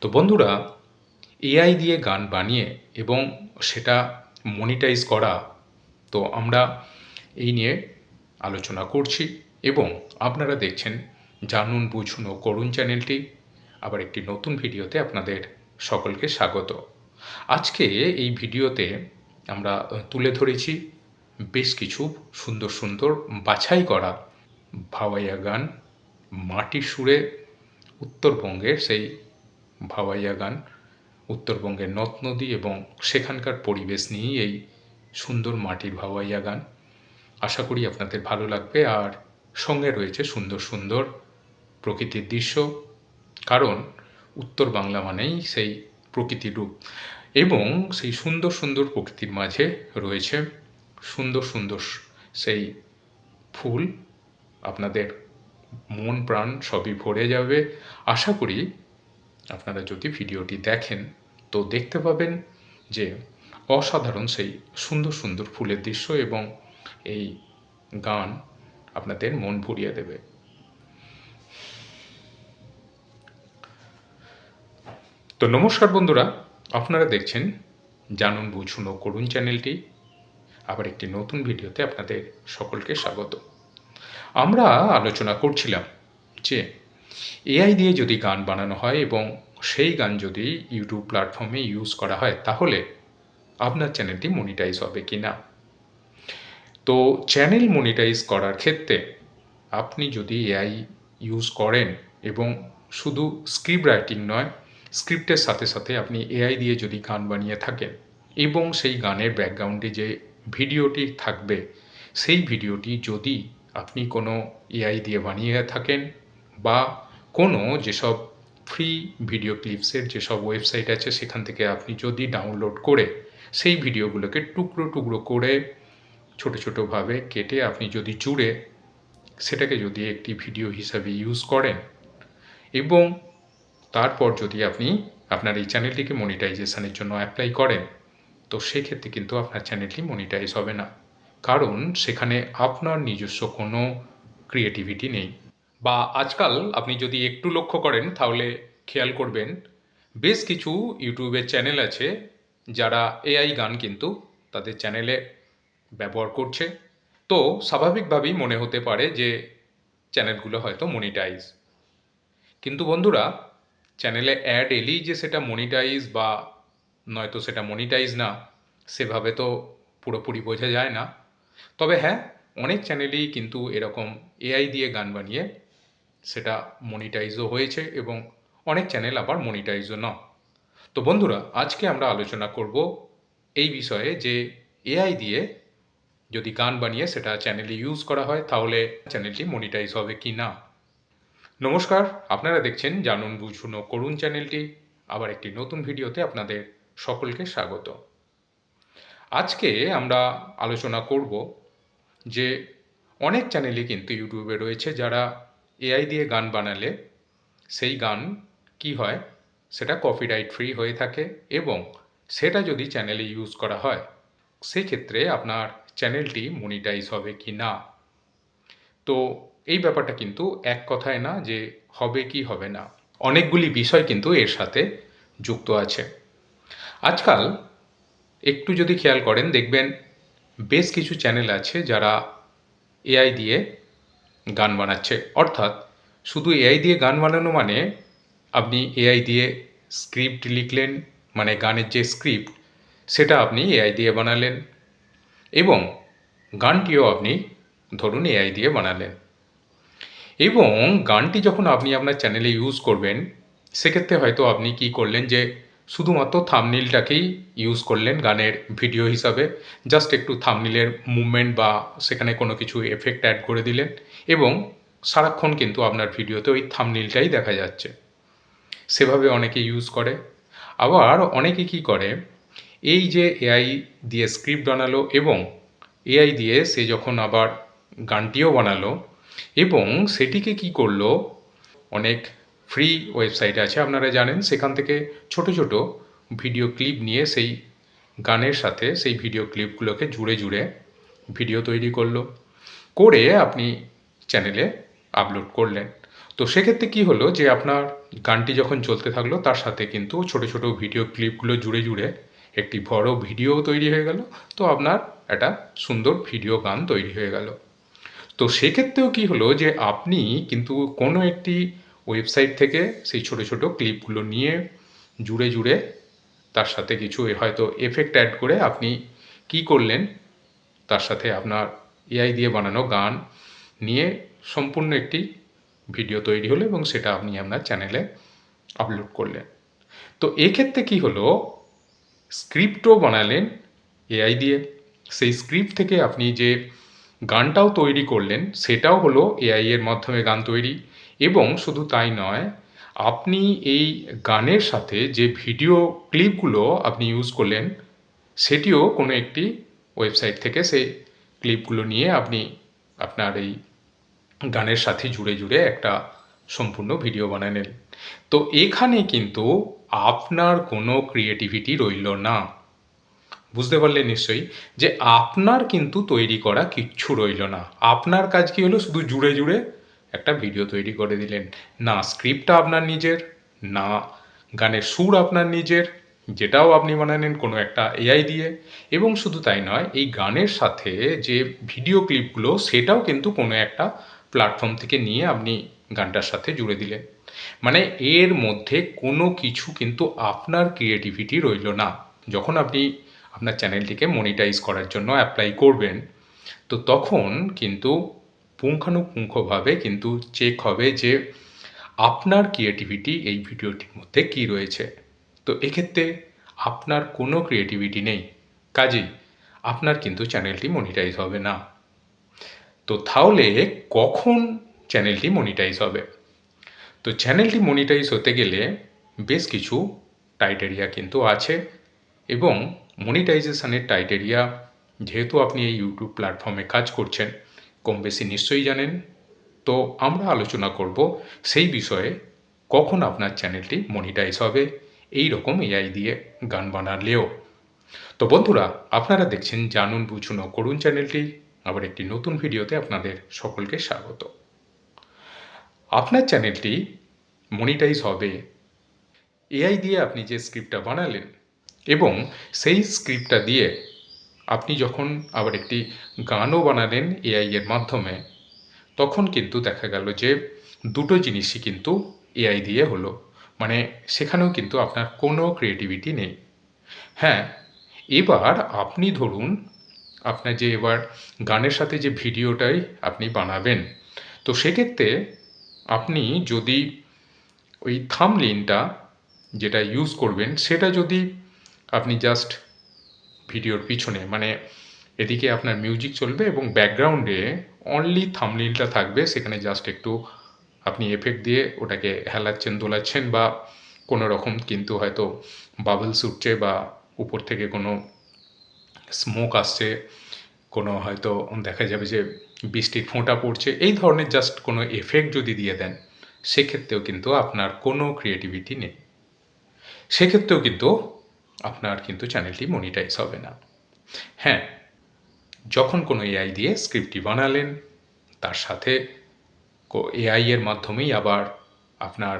তো বন্ধুরা, এআই দিয়ে গান বানিয়ে এবং সেটা মনিটাইজ করা, তো আমরা এই নিয়ে আলোচনা করছি এবং আপনারা দেখছেন জানুন বুঝুন ও করুন চ্যানেলটি। আবার একটি নতুন ভিডিওতে আপনাদের সকলকে স্বাগত। আজকে এই ভিডিওতে আমরা তুলে ধরেছি বেশ কিছু সুন্দর সুন্দর বাছাই করা ভাওয়াইয়া গান, মাটির সুরে উত্তরবঙ্গের সেই ভাওয়াইয়া গান, উত্তরবঙ্গের নদ নদী এবং সেখানকার পরিবেশ নিয়েই এই সুন্দর মাটির ভাওয়াইয়া গান। আশা করি আপনাদের ভালো লাগবে, আর সঙ্গে রয়েছে সুন্দর সুন্দর প্রকৃতির দৃশ্য, কারণ উত্তর বাংলা মানেই সেই প্রকৃতির রূপ, এবং সেই সুন্দর সুন্দর প্রকৃতির মাঝে রয়েছে সুন্দর সুন্দর সেই ফুল। আপনাদের মন প্রাণ সবই ভরে যাবে। আশা করি আপনারা যদি ভিডিওটি দেখেন তো দেখতে পাবেন যে অসাধারণ সেই সুন্দর সুন্দর ফুলের দৃশ্য, এবং এই গান আপনাদের মন ভরিয়ে দেবে। তো নমস্কার বন্ধুরা, আপনারা দেখছেন জানুন বুঝুন ও করুন চ্যানেলটি। আবার একটি নতুন ভিডিওতে আপনাদের সকলকে স্বাগত। আমরা আলোচনা করছিলাম যে এআই দিয়ে যদি গান বানানো হয় এবং সেই গান যদি ইউটিউব প্ল্যাটফর্মে ইউজ করা হয়, তাহলে আপনার চ্যানেলটি মনিটাইজ হবে কি না। তো চ্যানেল মনিটাইজ করার ক্ষেত্রে আপনি যদি এআই ইউজ করেন এবং শুধু স্ক্রিপ্ট রাইটিং নয়, স্ক্রিপ্টের সাথে সাথে আপনি এআই দিয়ে যদি গান বানিয়ে থাকেন এবং সেই গানের ব্যাকগ্রাউন্ডে যে ভিডিওটি থাকবে, সেই ভিডিওটি যদি আপনি কোনো এআই দিয়ে বানিয়ে থাকেন, বা কোনো যেসব ফ্রি ভিডিও ক্লিপসের যেসব ওয়েবসাইট আছে সেখান থেকে আপনি যদি ডাউনলোড করে সেই ভিডিওগুলোকে টুকরো টুকরো করে ছোটো ছোটোভাবে কেটে আপনি যদি জুড়ে সেটাকে যদি একটি ভিডিও হিসাবে ইউজ করেন, এবং তারপর যদি আপনি আপনার এই চ্যানেলটিকে মনিটাইজেশনের জন্য অ্যাপ্লাই করেন, তো সেক্ষেত্রে কিন্তু আপনার চ্যানেলটি মনিটাইজ হবে না, কারণ সেখানে আপনার নিজস্ব কোনো ক্রিয়েটিভিটি নেই। বা আজকাল আপনি যদি একটু লক্ষ্য করেন তাহলে খেয়াল করবেন বেশ কিছু ইউটিউবের চ্যানেল আছে যারা এআই গান কিন্তু তাদের চ্যানেলে ব্যবহার করছে। তো স্বাভাবিকভাবেই মনে হতে পারে যে চ্যানেলগুলো হয়তো মনিটাইজ, কিন্তু বন্ধুরা, চ্যানেলে অ্যাড এলেই যে সেটা মনিটাইজ বা নয়তো সেটা মনিটাইজ না, সেভাবে তো পুরোপুরি বোঝা যায় না। তবে হ্যাঁ, অনেক চ্যানেলেই কিন্তু এরকম এআই দিয়ে গান বানিয়ে সেটা মনিটাইজও হয়েছে, এবং অনেক চ্যানেল আবার মনিটাইজও না। তো বন্ধুরা, আজকে আমরা আলোচনা করব এই বিষয়ে যে এআই দিয়ে যদি গান বানিয়ে সেটা চ্যানেলে ইউজ করা হয় তাহলে চ্যানেলটি মনিটাইজ হবে কি না। নমস্কার, আপনারা দেখছেন জানুন বুঝুন ও করুন চ্যানেলটি। আবার একটি নতুন ভিডিওতে আপনাদের সকলকে স্বাগত। আজকে আমরা আলোচনা করব যে অনেক চ্যানেলই কিন্তু ইউটিউবে রয়েছে যারা এআই দিয়ে গান বানালে সেই গান কি হয়, সেটা কপিরাইট ফ্রি হয়ে থাকে এবং সেটা যদি চ্যানেলে ইউজ করা হয় সেক্ষেত্রে আপনার চ্যানেলটি মনিটাইজ হবে কি না। তো এই ব্যাপারটা কিন্তু এক কথায় না যে হবে কি হবে না, অনেকগুলি বিষয় কিন্তু এর সাথে যুক্ত আছে। আজকাল একটু যদি খেয়াল করেন দেখবেন বেশ কিছু চ্যানেল আছে যারা এআই দিয়ে গান বানাচ্ছে। অর্থাৎ শুধু এআই দিয়ে গান বানানো মানে আপনি এআই দিয়ে স্ক্রিপ্ট লিখলেন, মানে গানের যে স্ক্রিপ্ট সেটা আপনি এআই দিয়ে বানালেন এবং গানটিও আপনি ধরুন এআই দিয়ে বানালেন এবং গানটি যখন আপনি আপনার চ্যানেলে ইউজ করবেন সেক্ষেত্রে হয়তো আপনি কি করলেন যে শুধুমাত্র থাম্বনেইলটাকেই ইউজ করলেন গানের ভিডিও হিসাবে, জাস্ট একটু থাম্বনেইলের মুভমেন্ট বা সেখানে কোনো কিছু এফেক্ট অ্যাড করে দিলেন এবং সারাক্ষণ কিন্তু আপনার ভিডিওতে ওই থাম্বনেইলটাই দেখা যাচ্ছে। সেভাবে অনেকে ইউজ করে। আবার অনেকে কি করে, এই যে এআই দিয়ে স্ক্রিপ্ট বানালো এবং এআই দিয়ে সে যখন আবার গানটিও বানালো এবং সেটিকে কি করলো, অনেক ফ্রি ওয়েবসাইট আছে আপনারা জানেন, সেখান থেকে ছোট ছোট ভিডিও ক্লিপ নিয়ে সেই গানের সাথে সেই ভিডিও ক্লিপগুলোকে জুড়ে জুড়ে ভিডিও তৈরি করলো, করে আপনি চ্যানেলে আপলোড করলেন। তো সেক্ষেত্রে কি হলো যে আপনার গানটি যখন চলতে থাকলো তার সাথে কিন্তু ছোট ছোট ভিডিও ক্লিপগুলো জুড়ে জুড়ে একটি বড় ভিডিও তৈরি হয়ে গেল। তো আপনার একটা সুন্দর ভিডিও গান তৈরি হয়ে গেল। তো সেক্ষেত্রেও কি হলো যে আপনি কিন্তু কোনো একটি ওয়েবসাইট থেকে সেই ছোট ছোট ক্লিপগুলো নিয়ে জুড়ে জুড়ে তার সাথে কিছু হয়তো এফেক্ট অ্যাড করে আপনি কি করলেন, তার সাথে আপনার এআই দিয়ে বানানো গান নিয়ে সম্পূর্ণ একটি ভিডিও তৈরি হলো এবং সেটা আপনি আপনার চ্যানেলে আপলোড করলেন। তো এক্ষেত্রে কি হলো, স্ক্রিপ্টও বানালেন এআই দিয়ে, সেই স্ক্রিপ্ট থেকে আপনি যে গানটাও তৈরি করলেন সেটাও হলো এআই এর মাধ্যমে গান তৈরি। এবং শুধু তাই নয়, আপনি এই গানের সাথে যে ভিডিও ক্লিপগুলো আপনি ইউজ করলেন সেটিও কোনো একটি ওয়েবসাইট থেকে সেই ক্লিপগুলো নিয়ে আপনি আপনার এই গানের সাথে জুড়ে জুড়ে একটা সম্পূর্ণ ভিডিও বানালেন। তো এখানে কিন্তু আপনার কোনো ক্রিয়েটিভিটি রইল না। বুঝতে পারলেন নিশ্চয়ই যে আপনার কিন্তু তৈরি করা কিচ্ছু রইল না। আপনার কাজ কি হলো, শুধু জুড়ে জুড়ে একটা ভিডিও তৈরি করে দিলেন। না স্ক্রিপ্টটা আপনার নিজের, না গানের সুর আপনার নিজের, যেটাও আপনি বানালেন কোনো একটা এআই দিয়ে। এবং শুধু তাই নয়, এই গানের সাথে যে ভিডিও ক্লিপগুলো সেটাও কিন্তু কোনো একটা প্ল্যাটফর্ম থেকে নিয়ে আপনি গানটার সাথে জুড়ে দিলেন। মানে এর মধ্যে কোনো কিছু কিন্তু আপনার ক্রিয়েটিভিটি রইল না। যখন আপনি আপনার চ্যানেলটিকে মনিটাইজ করার জন্য অ্যাপ্লাই করবেন তো তখন কিন্তু পুঙ্খানুপুঙ্খভাবে কিন্তু চেক হবে যে আপনার ক্রিয়েটিভিটি এই ভিডিওটির মধ্যে কী রয়েছে। তো এক্ষেত্রে আপনার কোনো ক্রিয়েটিভিটি নেই, কাজেই আপনার কিন্তু চ্যানেলটি মনিটাইজ হবে না। তো তাহলে কখন চ্যানেলটি মনিটাইজ হবে? তো চ্যানেলটি মনিটাইজ হতে গেলে বেশ কিছু ক্রাইটেরিয়া কিন্তু আছে এবং মনিটাইজেশনের ক্রাইটেরিয়া যেহেতু আপনি এই ইউটিউব প্ল্যাটফর্মে কাজ করছেন কম বেশি নিশ্চয়ই জানেন। তো আমরা আলোচনা করব সেই বিষয়ে কখন আপনার চ্যানেলটি মনিটাইজ হবে এই রকম এআই দিয়ে গান বানালেও। তো বন্ধুরা, আপনারা দেখছেন জানুন বুঝুন ও করুন চ্যানেলটি। আবার একটি নতুন ভিডিওতে আপনাদের সকলকে স্বাগত। আপনার চ্যানেলটি মনিটাইজ হবে এআই দিয়ে আপনি যে স্ক্রিপ্টটা বানালেন এবং সেই স্ক্রিপ্টটা দিয়ে আপনি যখন আবার একটি গানও বানালেন এআই এর মাধ্যমে, তখন কিন্তু দেখা গেল যে দুটো জিনিসই কিন্তু এআই দিয়ে হলো। মানে সেখানেও কিন্তু আপনার কোনো ক্রিয়েটিভিটি নেই। হ্যাঁ, এবার আপনি ধরুন আপনার যে এবার গানের সাথে যে ভিডিওটাই আপনি বানাবেন, তো সেক্ষেত্রে আপনি যদি ওই থাম্বনেইলটা যেটা ইউজ করবেন সেটা যদি আপনি জাস্ট ভিডিওর পিছনে মানে এদিকে আপনার মিউজিক চলবে এবং ব্যাকগ্রাউন্ডে অনলি থাম্বনেইলটা থাকবে, সেখানে জাস্ট একটু আপনি এফেক্ট দিয়ে ওটাকে হেলাচ্ছেন দোলাচ্ছেন বা কোনো রকম কিন্তু হয়তো বাবলস উঠছে বা উপর থেকে কোনো স্মোক আসছে, কোনো হয়তো দেখা যাবে যে বৃষ্টির ফোঁটা পড়ছে, এই ধরনের জাস্ট কোনো এফেক্ট যদি দিয়ে দেন, সেক্ষেত্রেও কিন্তু আপনার কোনো ক্রিয়েটিভিটি নেই, সেক্ষেত্রেও কিন্তু আপনার কিন্তু চ্যানেলটি মনিটাইজ হবে না। হ্যাঁ, যখন কোনো এআই দিয়ে স্ক্রিপ্টটি বানালেন, তার সাথে এআই এর মাধ্যমেই আবার আপনার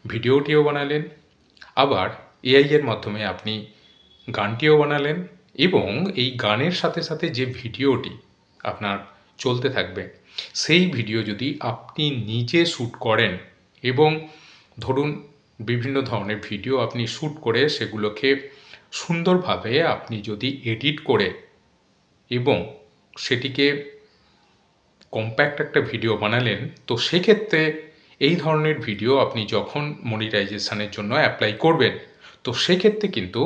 ভিডিওটিও বানালেন, আবার এআই এর মাধ্যমে আপনি গানটিও বানালেন, এবং এই গানের সাথে সাথে যে ভিডিওটি আপনার চলতে থাকবে, সেই ভিডিও যদি আপনি নিজে শ্যুট করেন এবং ধরুন বিভিন্ন ধরনের ভিডিও আপনি শ্যুট করে সেগুলোকে সুন্দরভাবে আপনি যদি এডিট করে এবং সেটিকে কম্প্যাক্ট একটা ভিডিও বানালেন, তো সেক্ষেত্রে এই ধরনের ভিডিও আপনি যখন মনিটাইজেশনের জন্য অ্যাপ্লাই করবেন, তো সেক্ষেত্রে কিন্তু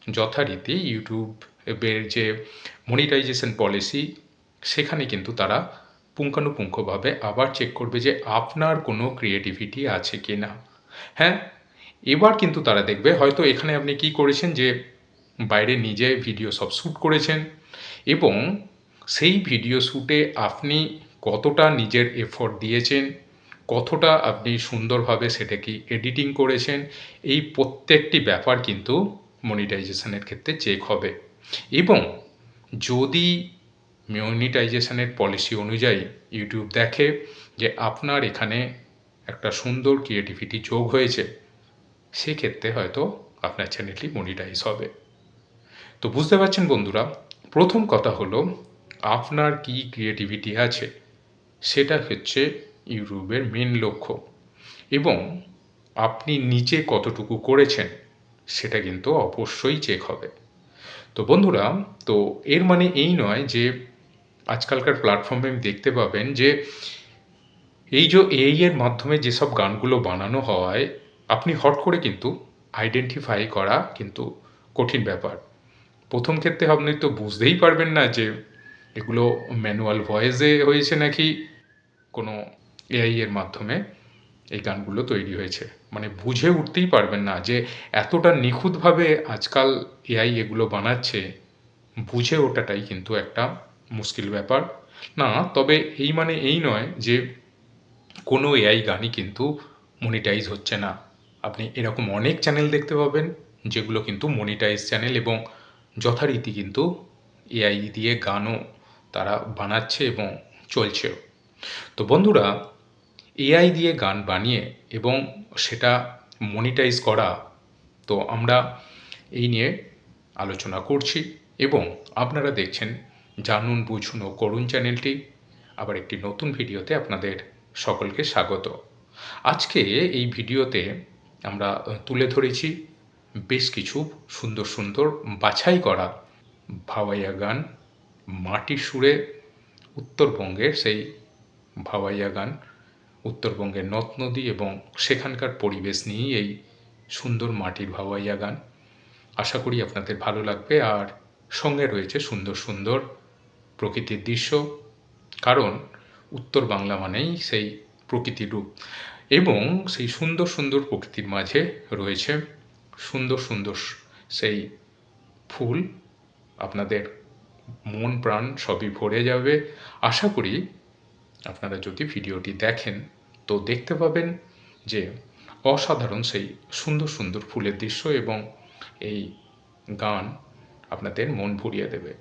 যথারীতি ইউটিউবের যে মনিটাইজেশন পলিসি, সেখানে কিন্তু তারা পুঙ্খানুপুঙ্খভাবে আবার চেক করবে যে আপনার কোনো ক্রিয়েটিভিটি আছে কি না। হ্যাঁ, এবার কিন্তু তারা দেখবে হয়তো এখানে আপনি কি করেছেন যে বাইরে নিজে ভিডিও সব শ্যুট করেছেন এবং সেই ভিডিও শ্যুটে আপনি কতটা নিজের এফোর্ট দিয়েছেন, কতটা আপনি সুন্দরভাবে সেটাকে এডিটিং করেছেন, এই প্রত্যেকটি ব্যাপার কিন্তু মনিটাইজেশনের ক্ষেত্রে চেক হবে। এবং যদি মনিটাইজেশনের পলিসি অনুযায়ী ইউটিউব দেখে যে আপনার এখানে একটা সুন্দর ক্রিয়েটিভিটি যোগ হয়েছে, সেক্ষেত্রে হয়তো আপনার চ্যানেলটি মনিটাইজ হবে। তো বুঝতে পারছেন বন্ধুরা, প্রথম কথা হলো আপনার কি ক্রিয়েটিভিটি আছে, সেটা হচ্ছে ইউটিউবের মেন লক্ষ্য, এবং আপনি নিচে কতটুকু করেছেন সেটা কিন্তু অবশ্যই চেক হবে। তো বন্ধুরা, তো এর মানে এই নয় যে আজকালকার প্ল্যাটফর্মে দেখতে পাবেন যে এই যে এআই এর মাধ্যমে যেসব গানগুলো বানানো হয়, আপনি হট করে কিন্তু আইডেন্টিফাই করা কিন্তু কঠিন ব্যাপার। প্রথম ক্ষেত্রে আপনি তো বুঝতেই পারবেন না যে এগুলো ম্যানুয়াল ভয়েসে হয়েছে নাকি কোনো এআই এর মাধ্যমে এই গানগুলো তৈরি হয়েছে। মানে বুঝে উঠতেই পারবেন না যে এতটা নিখুঁতভাবে আজকাল এআই এগুলো বানাচ্ছে, বুঝে ওঠাটাই কিন্তু একটা মুশকিল ব্যাপার। না, তবে এই মানে এই নয় যে কোনো এআই গানই কিন্তু মনিটাইজ হচ্ছে না। আপনি এরকম অনেক চ্যানেল দেখতে পাবেন যেগুলো কিন্তু মনিটাইজ চ্যানেল এবং যথারীতি কিন্তু এআই দিয়ে গানও তারা বানাচ্ছে এবং চলছেও। তো বন্ধুরা, এআই দিয়ে গান বানিয়ে এবং সেটা মনিটাইজ করা, তো আমরা এই নিয়ে আলোচনা করছি এবং আপনারা দেখছেন জানুন বুঝুন ও করুন চ্যানেলটি। আবার একটি নতুন ভিডিওতে আপনাদের সকলকে স্বাগত। আজকে এই ভিডিওতে আমরা তুলে ধরেছি বেশ কিছু সুন্দর সুন্দর বাছাই করা ভাওয়াইয়া গান, মাটির সুরে উত্তরবঙ্গের সেই ভাওয়াইয়া গান, উত্তরবঙ্গের নদ নদী এবং সেখানকার পরিবেশ নিয়েই এই সুন্দর মাটির ভাওয়াইয়া গান। আশা করি আপনাদের ভালো লাগবে, আর সঙ্গে রয়েছে সুন্দর সুন্দর প্রকৃতির দৃশ্য, কারণ উত্তর বাংলা মানেই সেই প্রকৃতির রূপ, এবং সেই সুন্দর সুন্দর প্রকৃতির মাঝে রয়েছে সুন্দর সুন্দর সেই ফুল। আপনাদের মন প্রাণ সবই ভরে যাবে। আশা করি আপনারা যদি ভিডিওটি দেখেন তো দেখতে পাবেন যে অসাধারণ সেই সুন্দর সুন্দর ফুলের দৃশ্য এবং এই গান আপনাদের মন ভরিয়ে দেবে।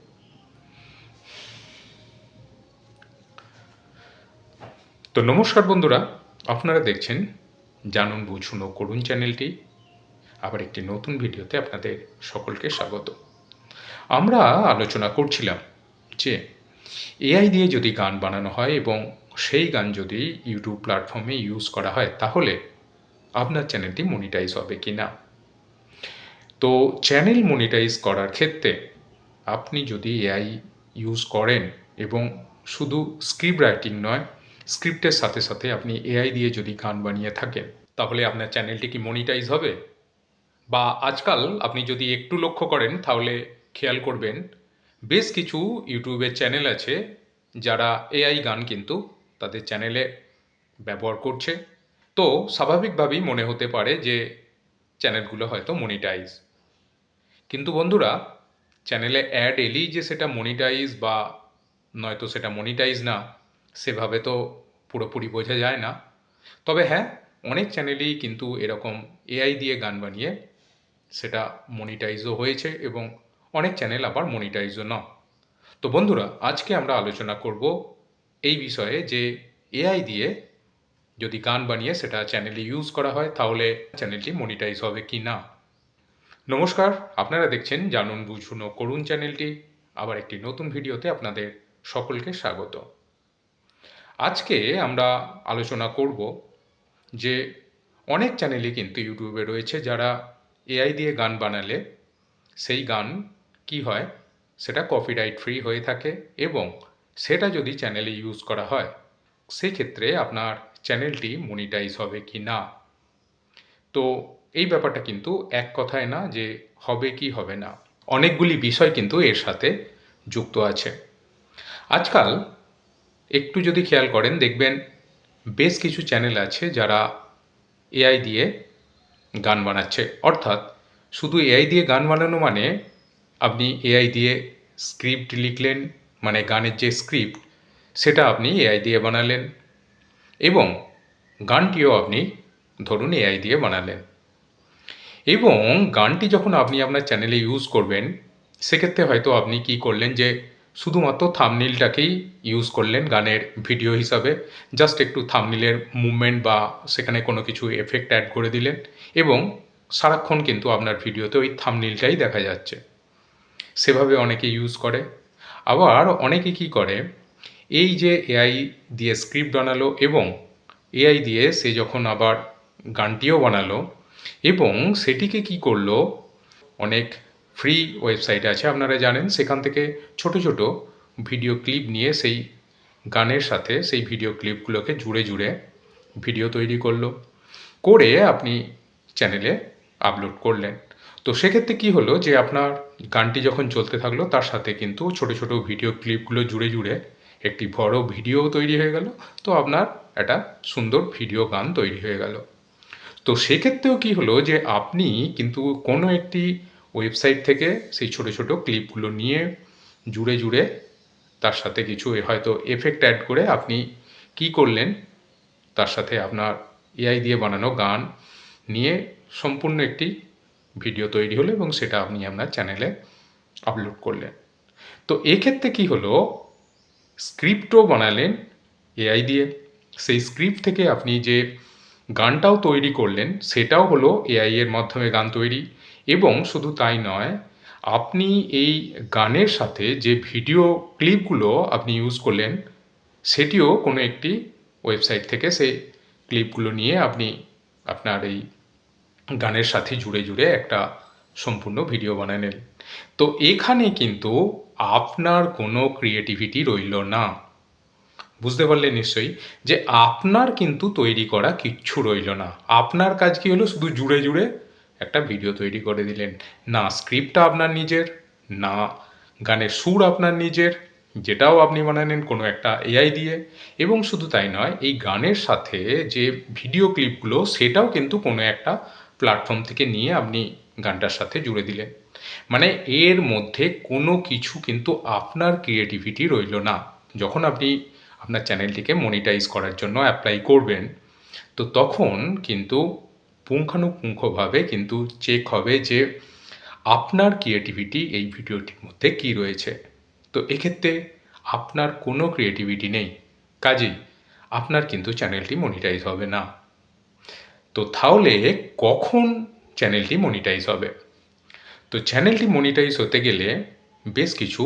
তো নমস্কার বন্ধুরা, আপনারা দেখছেন জানুন বুঝুন ও করুন চ্যানেলটি। আবার একটি নতুন ভিডিওতে আপনাদের সকলকে স্বাগত। আমরা আলোচনা করছিলাম যে এআই দিয়ে যদি গান বানানো হয় এবং সেই গান যদি ইউটিউব প্ল্যাটফর্মে ইউজ করা হয়, তাহলে আপনার চ্যানেলটি মনিটাইজ হবে কি না। তো চ্যানেল মনিটাইজ করার ক্ষেত্রে আপনি যদি এআই ইউজ করেন এবং শুধু স্ক্রিপ্ট রাইটিং নয়, স্ক্রিপ্টের সাথে সাথে আপনি এআই দিয়ে যদি গান বানিয়ে থাকেন, তাহলে আপনার চ্যানেলটি কি মনিটাইজ হবে? বা আজকাল আপনি যদি একটু লক্ষ্য করেন তাহলে খেয়াল করবেন বেশ কিছু ইউটিউবের চ্যানেল আছে যারা এআই গান কিন্তু তাদের চ্যানেলে ব্যবহার করছে। তো স্বাভাবিকভাবেই মনে হতে পারে যে চ্যানেলগুলো হয়তো মনিটাইজ। কিন্তু বন্ধুরা, চ্যানেলে অ্যাড এলেই যে সেটা মনিটাইজ বা নয়তো সেটা মনিটাইজ না, সেভাবে তো পুরোপুরি বোঝা যায় না। তবে হ্যাঁ, অনেক চ্যানেলেই কিন্তু এরকম এআই দিয়ে গান বানিয়ে সেটা মনিটাইজও হয়েছে এবং অনেক চ্যানেল আবার মনিটাইজও না। তো বন্ধুরা, আজকে আমরা আলোচনা করব এই বিষয়ে যে এআই দিয়ে যদি গান বানিয়ে সেটা চ্যানেলে ইউজ করা হয় তাহলে চ্যানেলটি মনিটাইজ হবে কি না। নমস্কার, আপনারা দেখছেন জানুন বুঝুন ও করুন চ্যানেলটি। আবার একটি নতুন ভিডিওতে আপনাদের সকলকে স্বাগত। আজকে আমরা আলোচনা করব যে অনেক চ্যানেলই কিন্তু ইউটিউবে রয়েছে যারা এআই দিয়ে গান বানালে সেই গান কি হয়, সেটা কপিরাইট ফ্রি হয়ে থাকে এবং সেটা যদি চ্যানেলে ইউজ করা হয় সেক্ষেত্রে আপনার চ্যানেলটি মনিটাইজ হবে কি না। তো এই ব্যাপারটা কিন্তু এক কথায় না যে হবে কি হবে না, অনেকগুলি বিষয় কিন্তু এর সাথে যুক্ত আছে। আজকাল একটু যদি খেয়াল করেন দেখবেন বেশ কিছু চ্যানেল আছে যারা এআই দিয়ে গান বানাচ্ছে। অর্থাৎ শুধু এআই দিয়ে গান বানানো মানে আপনি এআই দিয়ে স্ক্রিপ্ট লিখলেন, মানে গানের যে স্ক্রিপ্ট সেটা আপনি এআই দিয়ে বানালেন এবং গানটিও আপনি ধরুন এআই দিয়ে বানালেন এবং গানটি যখন আপনি আপনার চ্যানেলে ইউজ করবেন সেক্ষেত্রে হয়তো আপনি কি করলেন যে শুধুমাত্র থাম্বনেইলটাকেই ইউজ করলেন গানের ভিডিও হিসাবে, জাস্ট একটু থাম্বনেইলের মুভমেন্ট বা সেখানে কোনো কিছু এফেক্ট অ্যাড করে দিলেন এবং সারাক্ষণ কিন্তু আপনার ভিডিওতে ওই থাম্বনেইলটাই দেখা যাচ্ছে। সেভাবে অনেকে ইউজ করে। আবার অনেকে কি করে, এই যে এআই দিয়ে স্ক্রিপ্ট বানালো এবং এআই দিয়ে সে যখন আবার গানটিও বানালো এবং সেটিকে কি করলো, অনেক ফ্রি ওয়েবসাইট আছে আপনারা জানেন, সেখান থেকে ছোট ছোট ভিডিও ক্লিপ নিয়ে সেই গানের সাথে সেই ভিডিও ক্লিপগুলোকে জুড়ে জুড়ে ভিডিও তৈরি করলো, করে আপনি চ্যানেলে আপলোড করলেন। তো সেক্ষেত্রে কি হলো যে আপনার গানটি যখন চলতে থাকলো তার সাথে কিন্তু ছোট ছোট ভিডিও ক্লিপগুলো জুড়ে জুড়ে একটি বড় ভিডিও তৈরি হয়ে গেল। তো আপনার একটা সুন্দর ভিডিও গান তৈরি হয়ে গেল। তো সেক্ষেত্রেও কি হলো যে আপনি কিন্তু কোনো একটি ওয়েবসাইট থেকে সেই ছোট ছোট ক্লিপগুলো নিয়ে জুড়ে জুড়ে তার সাথে কিছু হয়তো এফেক্ট অ্যাড করে আপনি কি করলেন, তার সাথে আপনার এআই দিয়ে বানানো গান নিয়ে সম্পূর্ণ একটি ভিডিও তৈরি হলো এবং সেটা আপনি আপনার চ্যানেলে আপলোড করলেন। তো এক্ষেত্রে কি হলো, স্ক্রিপ্টও বানালেন এআই দিয়ে, সেই স্ক্রিপ্ট থেকে আপনি যে গানটাও তৈরি করলেন সেটাও হলো এআই এর মাধ্যমে গান তৈরি। এবং শুধু তাই নয়, আপনি এই গানের সাথে যে ভিডিও ক্লিপগুলো আপনি ইউজ করলেন সেটিও কোনো একটি ওয়েবসাইট থেকে সেই ক্লিপগুলো নিয়ে আপনি আপনার এই গানের সাথে জুড়ে জুড়ে একটা সম্পূর্ণ ভিডিও বানালেন। তো এখানে কিন্তু আপনার কোনো ক্রিয়েটিভিটি রইল না। বুঝতে পারলেন নিশ্চয়ই যে আপনার কিন্তু তৈরি করা কিচ্ছু রইল না। আপনার কাজ কি হলো, শুধু জুড়ে জুড়ে একটা ভিডিও তৈরি করে দিলেন। না স্ক্রিপ্টটা আপনার নিজের, না গানের সুর আপনার নিজের, যেটাও আপনি বানালেন কোনো একটা এআই দিয়ে। এবং শুধু তাই নয়, এই গানের সাথে যে ভিডিও ক্লিপগুলো সেটাও কিন্তু কোনো একটা প্ল্যাটফর্ম থেকে নিয়ে আপনি গানটার সাথে জুড়ে দিলেন। মানে এর মধ্যে কোনো কিছু কিন্তু আপনার ক্রিয়েটিভিটি রইল না। যখন আপনি আপনার চ্যানেলটিকে মনিটাইজ করার জন্য অ্যাপ্লাই করবেন তো তখন কিন্তু পুঙ্খানুপুঙ্খভাবে কিন্তু চেক হবে যে আপনার ক্রিয়েটিভিটি এই ভিডিওটির মধ্যে কী রয়েছে। তো এক্ষেত্রে আপনার কোনো ক্রিয়েটিভিটি নেই, কাজেই আপনার কিন্তু চ্যানেলটি মনিটাইজ হবে না। তো তাহলে কখন চ্যানেলটি মনিটাইজ হবে? তো চ্যানেলটি মনিটাইজ হতে গেলে বেশ কিছু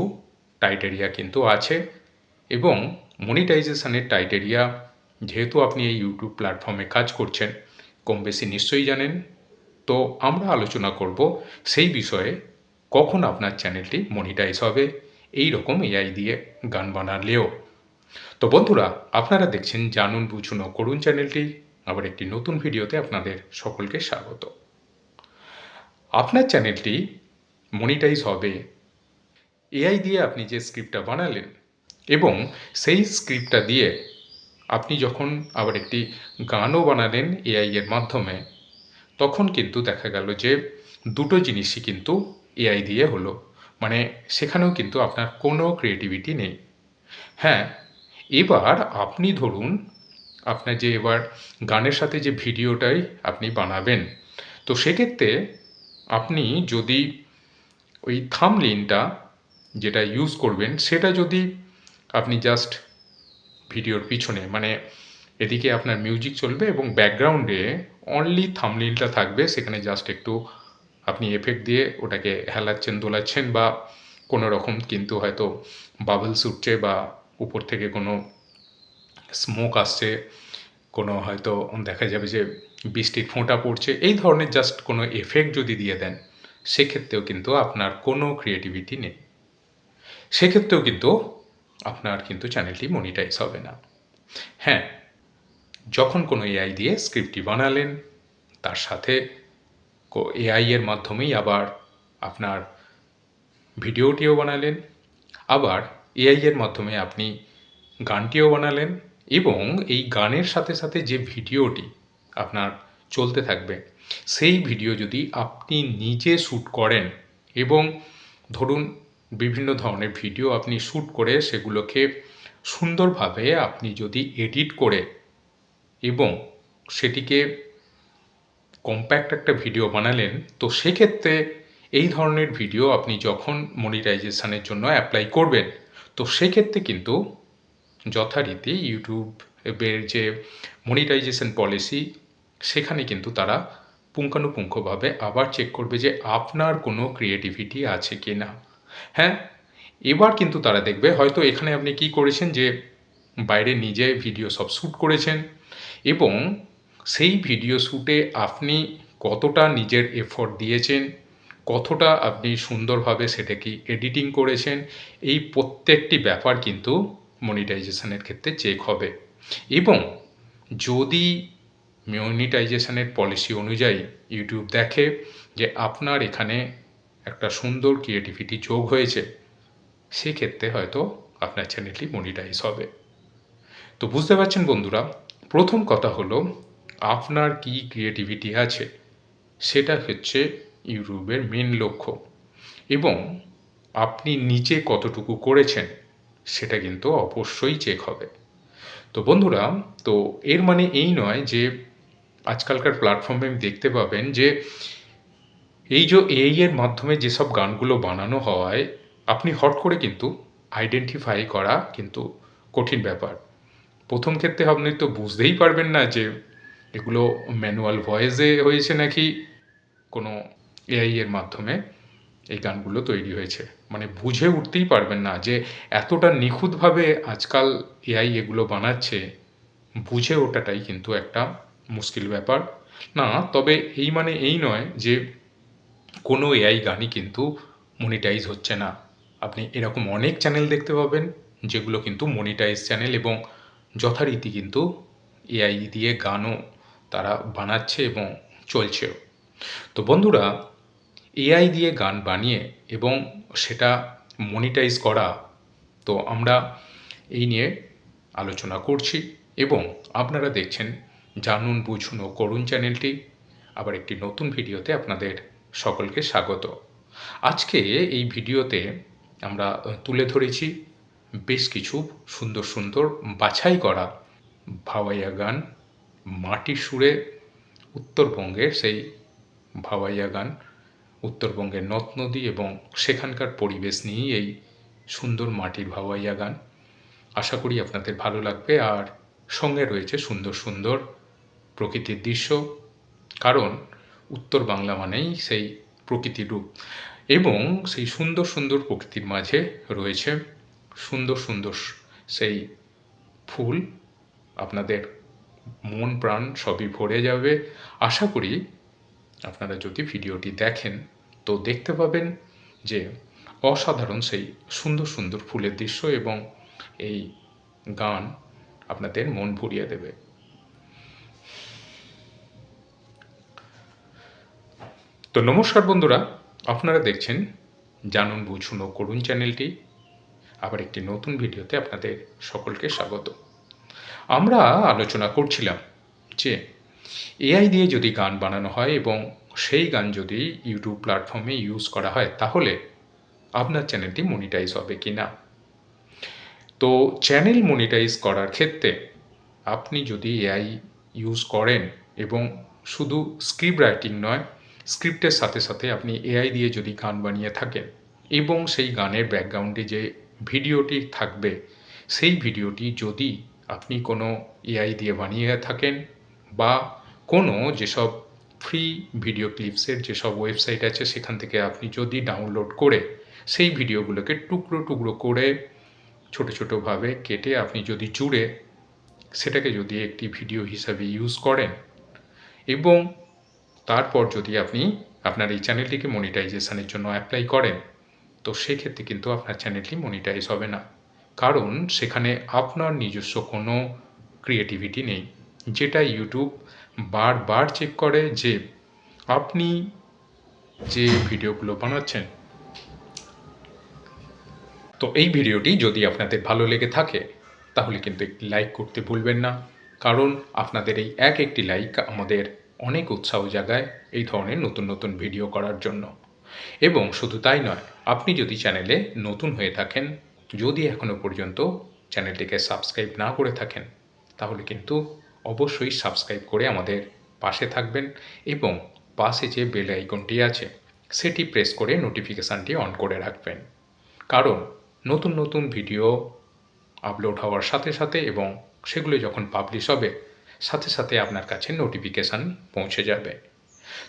ক্রাইটেরিয়া কিন্তু আছে এবং মনিটাইজেশনের ক্রাইটেরিয়া যেহেতু আপনি এই ইউটিউব প্ল্যাটফর্মে কাজ করছেন কম বেশি নিশ্চয়ই জানেন। তো আমরা আলোচনা করব সেই বিষয়ে কখন আপনার চ্যানেলটি মনিটাইজ হবে এই রকম এআই দিয়ে গান বানালেও। তো বন্ধুরা, আপনারা দেখছেন জানুন বুঝুন ও করুন চ্যানেলটি। আবার একটি নতুন ভিডিওতে আপনাদের সকলকে স্বাগত। আপনার চ্যানেলটি মনিটাইজ হবে এআই দিয়ে আপনি যে স্ক্রিপ্টটা বানালেন এবং সেই স্ক্রিপ্টটা দিয়ে আপনি যখন আবার একটি গানও বানালেন এআই এর মাধ্যমে, তখন কিন্তু দেখা গেল যে দুটো জিনিসই কিন্তু এআই দিয়ে হলো। মানে সেখানেও কিন্তু আপনার কোনো ক্রিয়েটিভিটি নেই। হ্যাঁ, এবার আপনি ধরুন আপনার যে এবার গানের সাথে যে ভিডিওটাই আপনি বানাবেন, তো সেক্ষেত্রে আপনি যদি ওই থাম্বনেইলটা যেটা ইউজ করবেন সেটা যদি আপনি জাস্ট ভিডিওর পিছনে মানে এদিকে আপনার মিউজিক চলবে এবং ব্যাকগ্রাউন্ডে অনলি থাম্বনেইলটা থাকবে, সেখানে জাস্ট একটু আপনি এফেক্ট দিয়ে ওটাকে হেলাচ্ছেন দোলাচ্ছেন বা কোনো রকম কিন্তু হয়তো বাবলস উঠছে বা উপর থেকে কোনো স্মোক আসছে, কোনো হয়তো দেখা যাবে যে বৃষ্টির ফোঁটা পড়ছে, এই ধরনের জাস্ট কোনো এফেক্ট যদি দিয়ে দেন, সেক্ষেত্রেও কিন্তু আপনার কোনো ক্রিয়েটিভিটি নেই। সেক্ষেত্রেও কিন্তু আপনার কিন্তু চ্যানেলটি মনিটাইজ হবে না। হ্যাঁ, যখন কোনো এআই দিয়ে স্ক্রিপ্টটি বানালেন, তার সাথে এআই এর মাধ্যমেই আবার আপনার ভিডিওটিও বানালেন, আবার এআই এর মাধ্যমে আপনি গানটিও বানালেন এবং এই গানের সাথে সাথে যে ভিডিওটি আপনার চলতে থাকবে, সেই ভিডিও যদি আপনি নিজে শ্যুট করেন এবং ধরুন বিভিন্ন ধরনের ভিডিও আপনি শ্যুট করে সেগুলোকে সুন্দরভাবে আপনি যদি এডিট করে এবং সেটিকে কম্প্যাক্ট একটা ভিডিও বানালেন, তো সেক্ষেত্রে এই ধরনের ভিডিও আপনি যখন মনিটাইজেশনের জন্য অ্যাপ্লাই করবেন, তো সেক্ষেত্রে কিন্তু যথারীতি ইউটিউবের যে মনিটাইজেশন পলিসি, সেখানে কিন্তু তারা পুঙ্খানুপুঙ্খভাবে আবার চেক করবে যে আপনার কোনো ক্রিয়েটিভিটি আছে কি না। হ্যাঁ, এবার কিন্তু তারা দেখবে হয়তো এখানে আপনি কি করেছেন যে বাইরে নিজে ভিডিও সব শ্যুট করেছেন এবং সেই ভিডিও শ্যুটে আপনি কতটা নিজের এফোর্ট দিয়েছেন, কতটা আপনি সুন্দরভাবে সেটাকে এডিটিং করেছেন, এই প্রত্যেকটি ব্যাপার কিন্তু মনিটাইজেশনের ক্ষেত্রে চেক হবে। এবং যদি মনিটাইজেশনের পলিসি অনুযায়ী ইউটিউব দেখে যে আপনার এখানে একটা সুন্দর ক্রিয়েটিভিটি যোগ হয়েছে, সেক্ষেত্রে হয়তো আপনার চ্যানেলটি মনিটাইজ হবে। তো বুঝতে পারছেন বন্ধুরা, প্রথম কথা হলো আপনার কি ক্রিয়েটিভিটি আছে, সেটা হচ্ছে ইউটিউবের মেন লক্ষ্য এবং আপনি নিজে কতটুকু করেছেন সেটা কিন্তু অবশ্যই চেক হবে। তো বন্ধুরা, তো এর মানে এই নয় যে আজকালকার প্ল্যাটফর্মে দেখতে পাবেন যে এই যে এআই এর মাধ্যমে যেসব গানগুলো বানানো হয়, আপনি হট করে কিন্তু আইডেন্টিফাই করা কিন্তু কঠিন ব্যাপার। প্রথম ক্ষেত্রে আপনি তো বুঝতেই পারবেন না যে এগুলো ম্যানুয়াল ভয়েসে হয়েছে নাকি কোনো এআই এর মাধ্যমে এই গানগুলো তৈরি হয়েছে। মানে বুঝে উঠতেই পারবেন না যে এতটা নিখুঁতভাবে আজকাল এআই এগুলো বানাচ্ছে, বুঝে ওঠাটাই কিন্তু একটা মুশকিল ব্যাপার। না, তবে এই মানে এই নয় যে কোনো এআই গানই কিন্তু মনিটাইজ হচ্ছে না। আপনি এরকম অনেক চ্যানেল দেখতে পাবেন যেগুলো কিন্তু মনিটাইজ চ্যানেল এবং যথারীতি কিন্তু এআই দিয়ে গানও তারা বানাচ্ছে এবং চলছেও। তো বন্ধুরা, এআই দিয়ে গান বানিয়ে এবং সেটা মনিটাইজ করা, তো আমরা এই নিয়ে আলোচনা করছি এবং আপনারা দেখছেন জানুন বুঝুন ও করুন চ্যানেলটি। আবার একটি নতুন ভিডিওতে আপনাদের সকলকে স্বাগত। আজকে এই ভিডিওতে আমরা তুলে ধরেছি বেশ কিছু সুন্দর সুন্দর বাছাই করা ভাওয়াইয়া গান, মাটির সুরে উত্তরবঙ্গের সেই ভাওয়াইয়া গান, উত্তরবঙ্গের নদ নদী এবং সেখানকার পরিবেশ নিয়েই এই সুন্দর মাটির ভাওয়াইয়া গান। আশা করি আপনাদের ভালো লাগবে। আর সঙ্গে রয়েছে সুন্দর সুন্দর প্রকৃতির দৃশ্য, কারণ উত্তর বাংলা মানেই সেই প্রকৃতির রূপ এবং সেই সুন্দর সুন্দর প্রকৃতির মাঝে রয়েছে সুন্দর সুন্দর সেই ফুল। আপনাদের মন প্রাণ সবই ভরে যাবে। আশা করি আপনারা যদি ভিডিওটি দেখেন তো দেখতে পাবেন যে অসাধারণ সেই সুন্দর সুন্দর ফুলের দৃশ্য এবং এই গান আপনাদের মন ভরিয়ে দেবে। তো নমস্কার বন্ধুরা, আপনারা দেখছেন জানুন বুঝুন ও করুন চ্যানেলটি আবার একটি নতুন ভিডিওতে আপনাদের সকলকে স্বাগত। আমরা আলোচনা করছিলাম যে এআই দিয়ে যদি গান বানানো হয় এবং সেই গান যদি ইউটিউব প্ল্যাটফর্মে ইউজ করা হয় তাহলে আপনার চ্যানেলটি মনিটাইজ হবে কি না। তো চ্যানেল মনিটাইজ করার ক্ষেত্রে আপনি যদি এআই ইউজ করেন এবং শুধু স্ক্রিপ্ট রাইটিং নয়, স্ক্রিপ্টের সাথে সাথে আপনি এআই দিয়ে যদি গান বানিয়ে থাকেন এবং সেই গানের ব্যাকগ্রাউন্ডে যে ভিডিওটি থাকবে সেই ভিডিওটি যদি আপনি কোনো এআই দিয়ে বানিয়ে থাকেন বা কোনো যেসব ফ্রি ভিডিও ক্লিপসের যেসব ওয়েবসাইট আছে সেখান থেকে আপনি যদি ডাউনলোড করে সেই ভিডিওগুলোকে টুকরো টুকরো করে ছোটো ছোটোভাবে কেটে আপনি যদি জুড়ে সেটাকে যদি একটি ভিডিও হিসাবে ইউজ করেন এবং তারপর যদি আপনি আপনার এই চ্যানেলটিকে মনিটাইজেশনের জন্য অ্যাপ্লাই করেন তো সেক্ষেত্রে কিন্তু আপনার চ্যানেলটি মনিটাইজ হবে না, কারণ সেখানে আপনার নিজস্ব কোনো ক্রিয়েটিভিটি নেই, যেটা ইউটিউব বারবার চেক করে যে আপনি যে ভিডিওগুলো বানাচ্ছেন। তো এই ভিডিওটি যদি আপনাদের ভালো লেগে থাকে তাহলে কিন্তু একটি লাইক করতে ভুলবেন না, কারণ আপনাদের এই একটি লাইক আমাদের অনেক উৎসাহ জাগায় এই ধরনের নতুন নতুন ভিডিও করার জন্য। এবং শুধু তাই নয়, আপনি যদি চ্যানেলে নতুন হয়ে থাকেন, যদি এখনও পর্যন্ত চ্যানেলটিকে সাবস্ক্রাইব না করে থাকেন তাহলে কিন্তু অবশ্যই সাবস্ক্রাইব করে আমাদের পাশে থাকবেন এবং পাশে যে বেল আইকনটি আছে সেটি প্রেস করে নোটিফিকেশানটি অন করে রাখবেন, কারণ নতুন নতুন ভিডিও আপলোড হওয়ার সাথে সাথে এবং সেগুলো যখন পাবলিশ হবে সাথে সাথে আপনার কাছে নোটিফিকেশান পৌঁছে যাবে।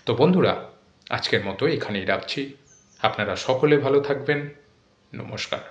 তো বন্ধুরা, আজকের মতো এখানেই রাখছি। আপনারা সকলে ভালো থাকবেন। নমস্কার।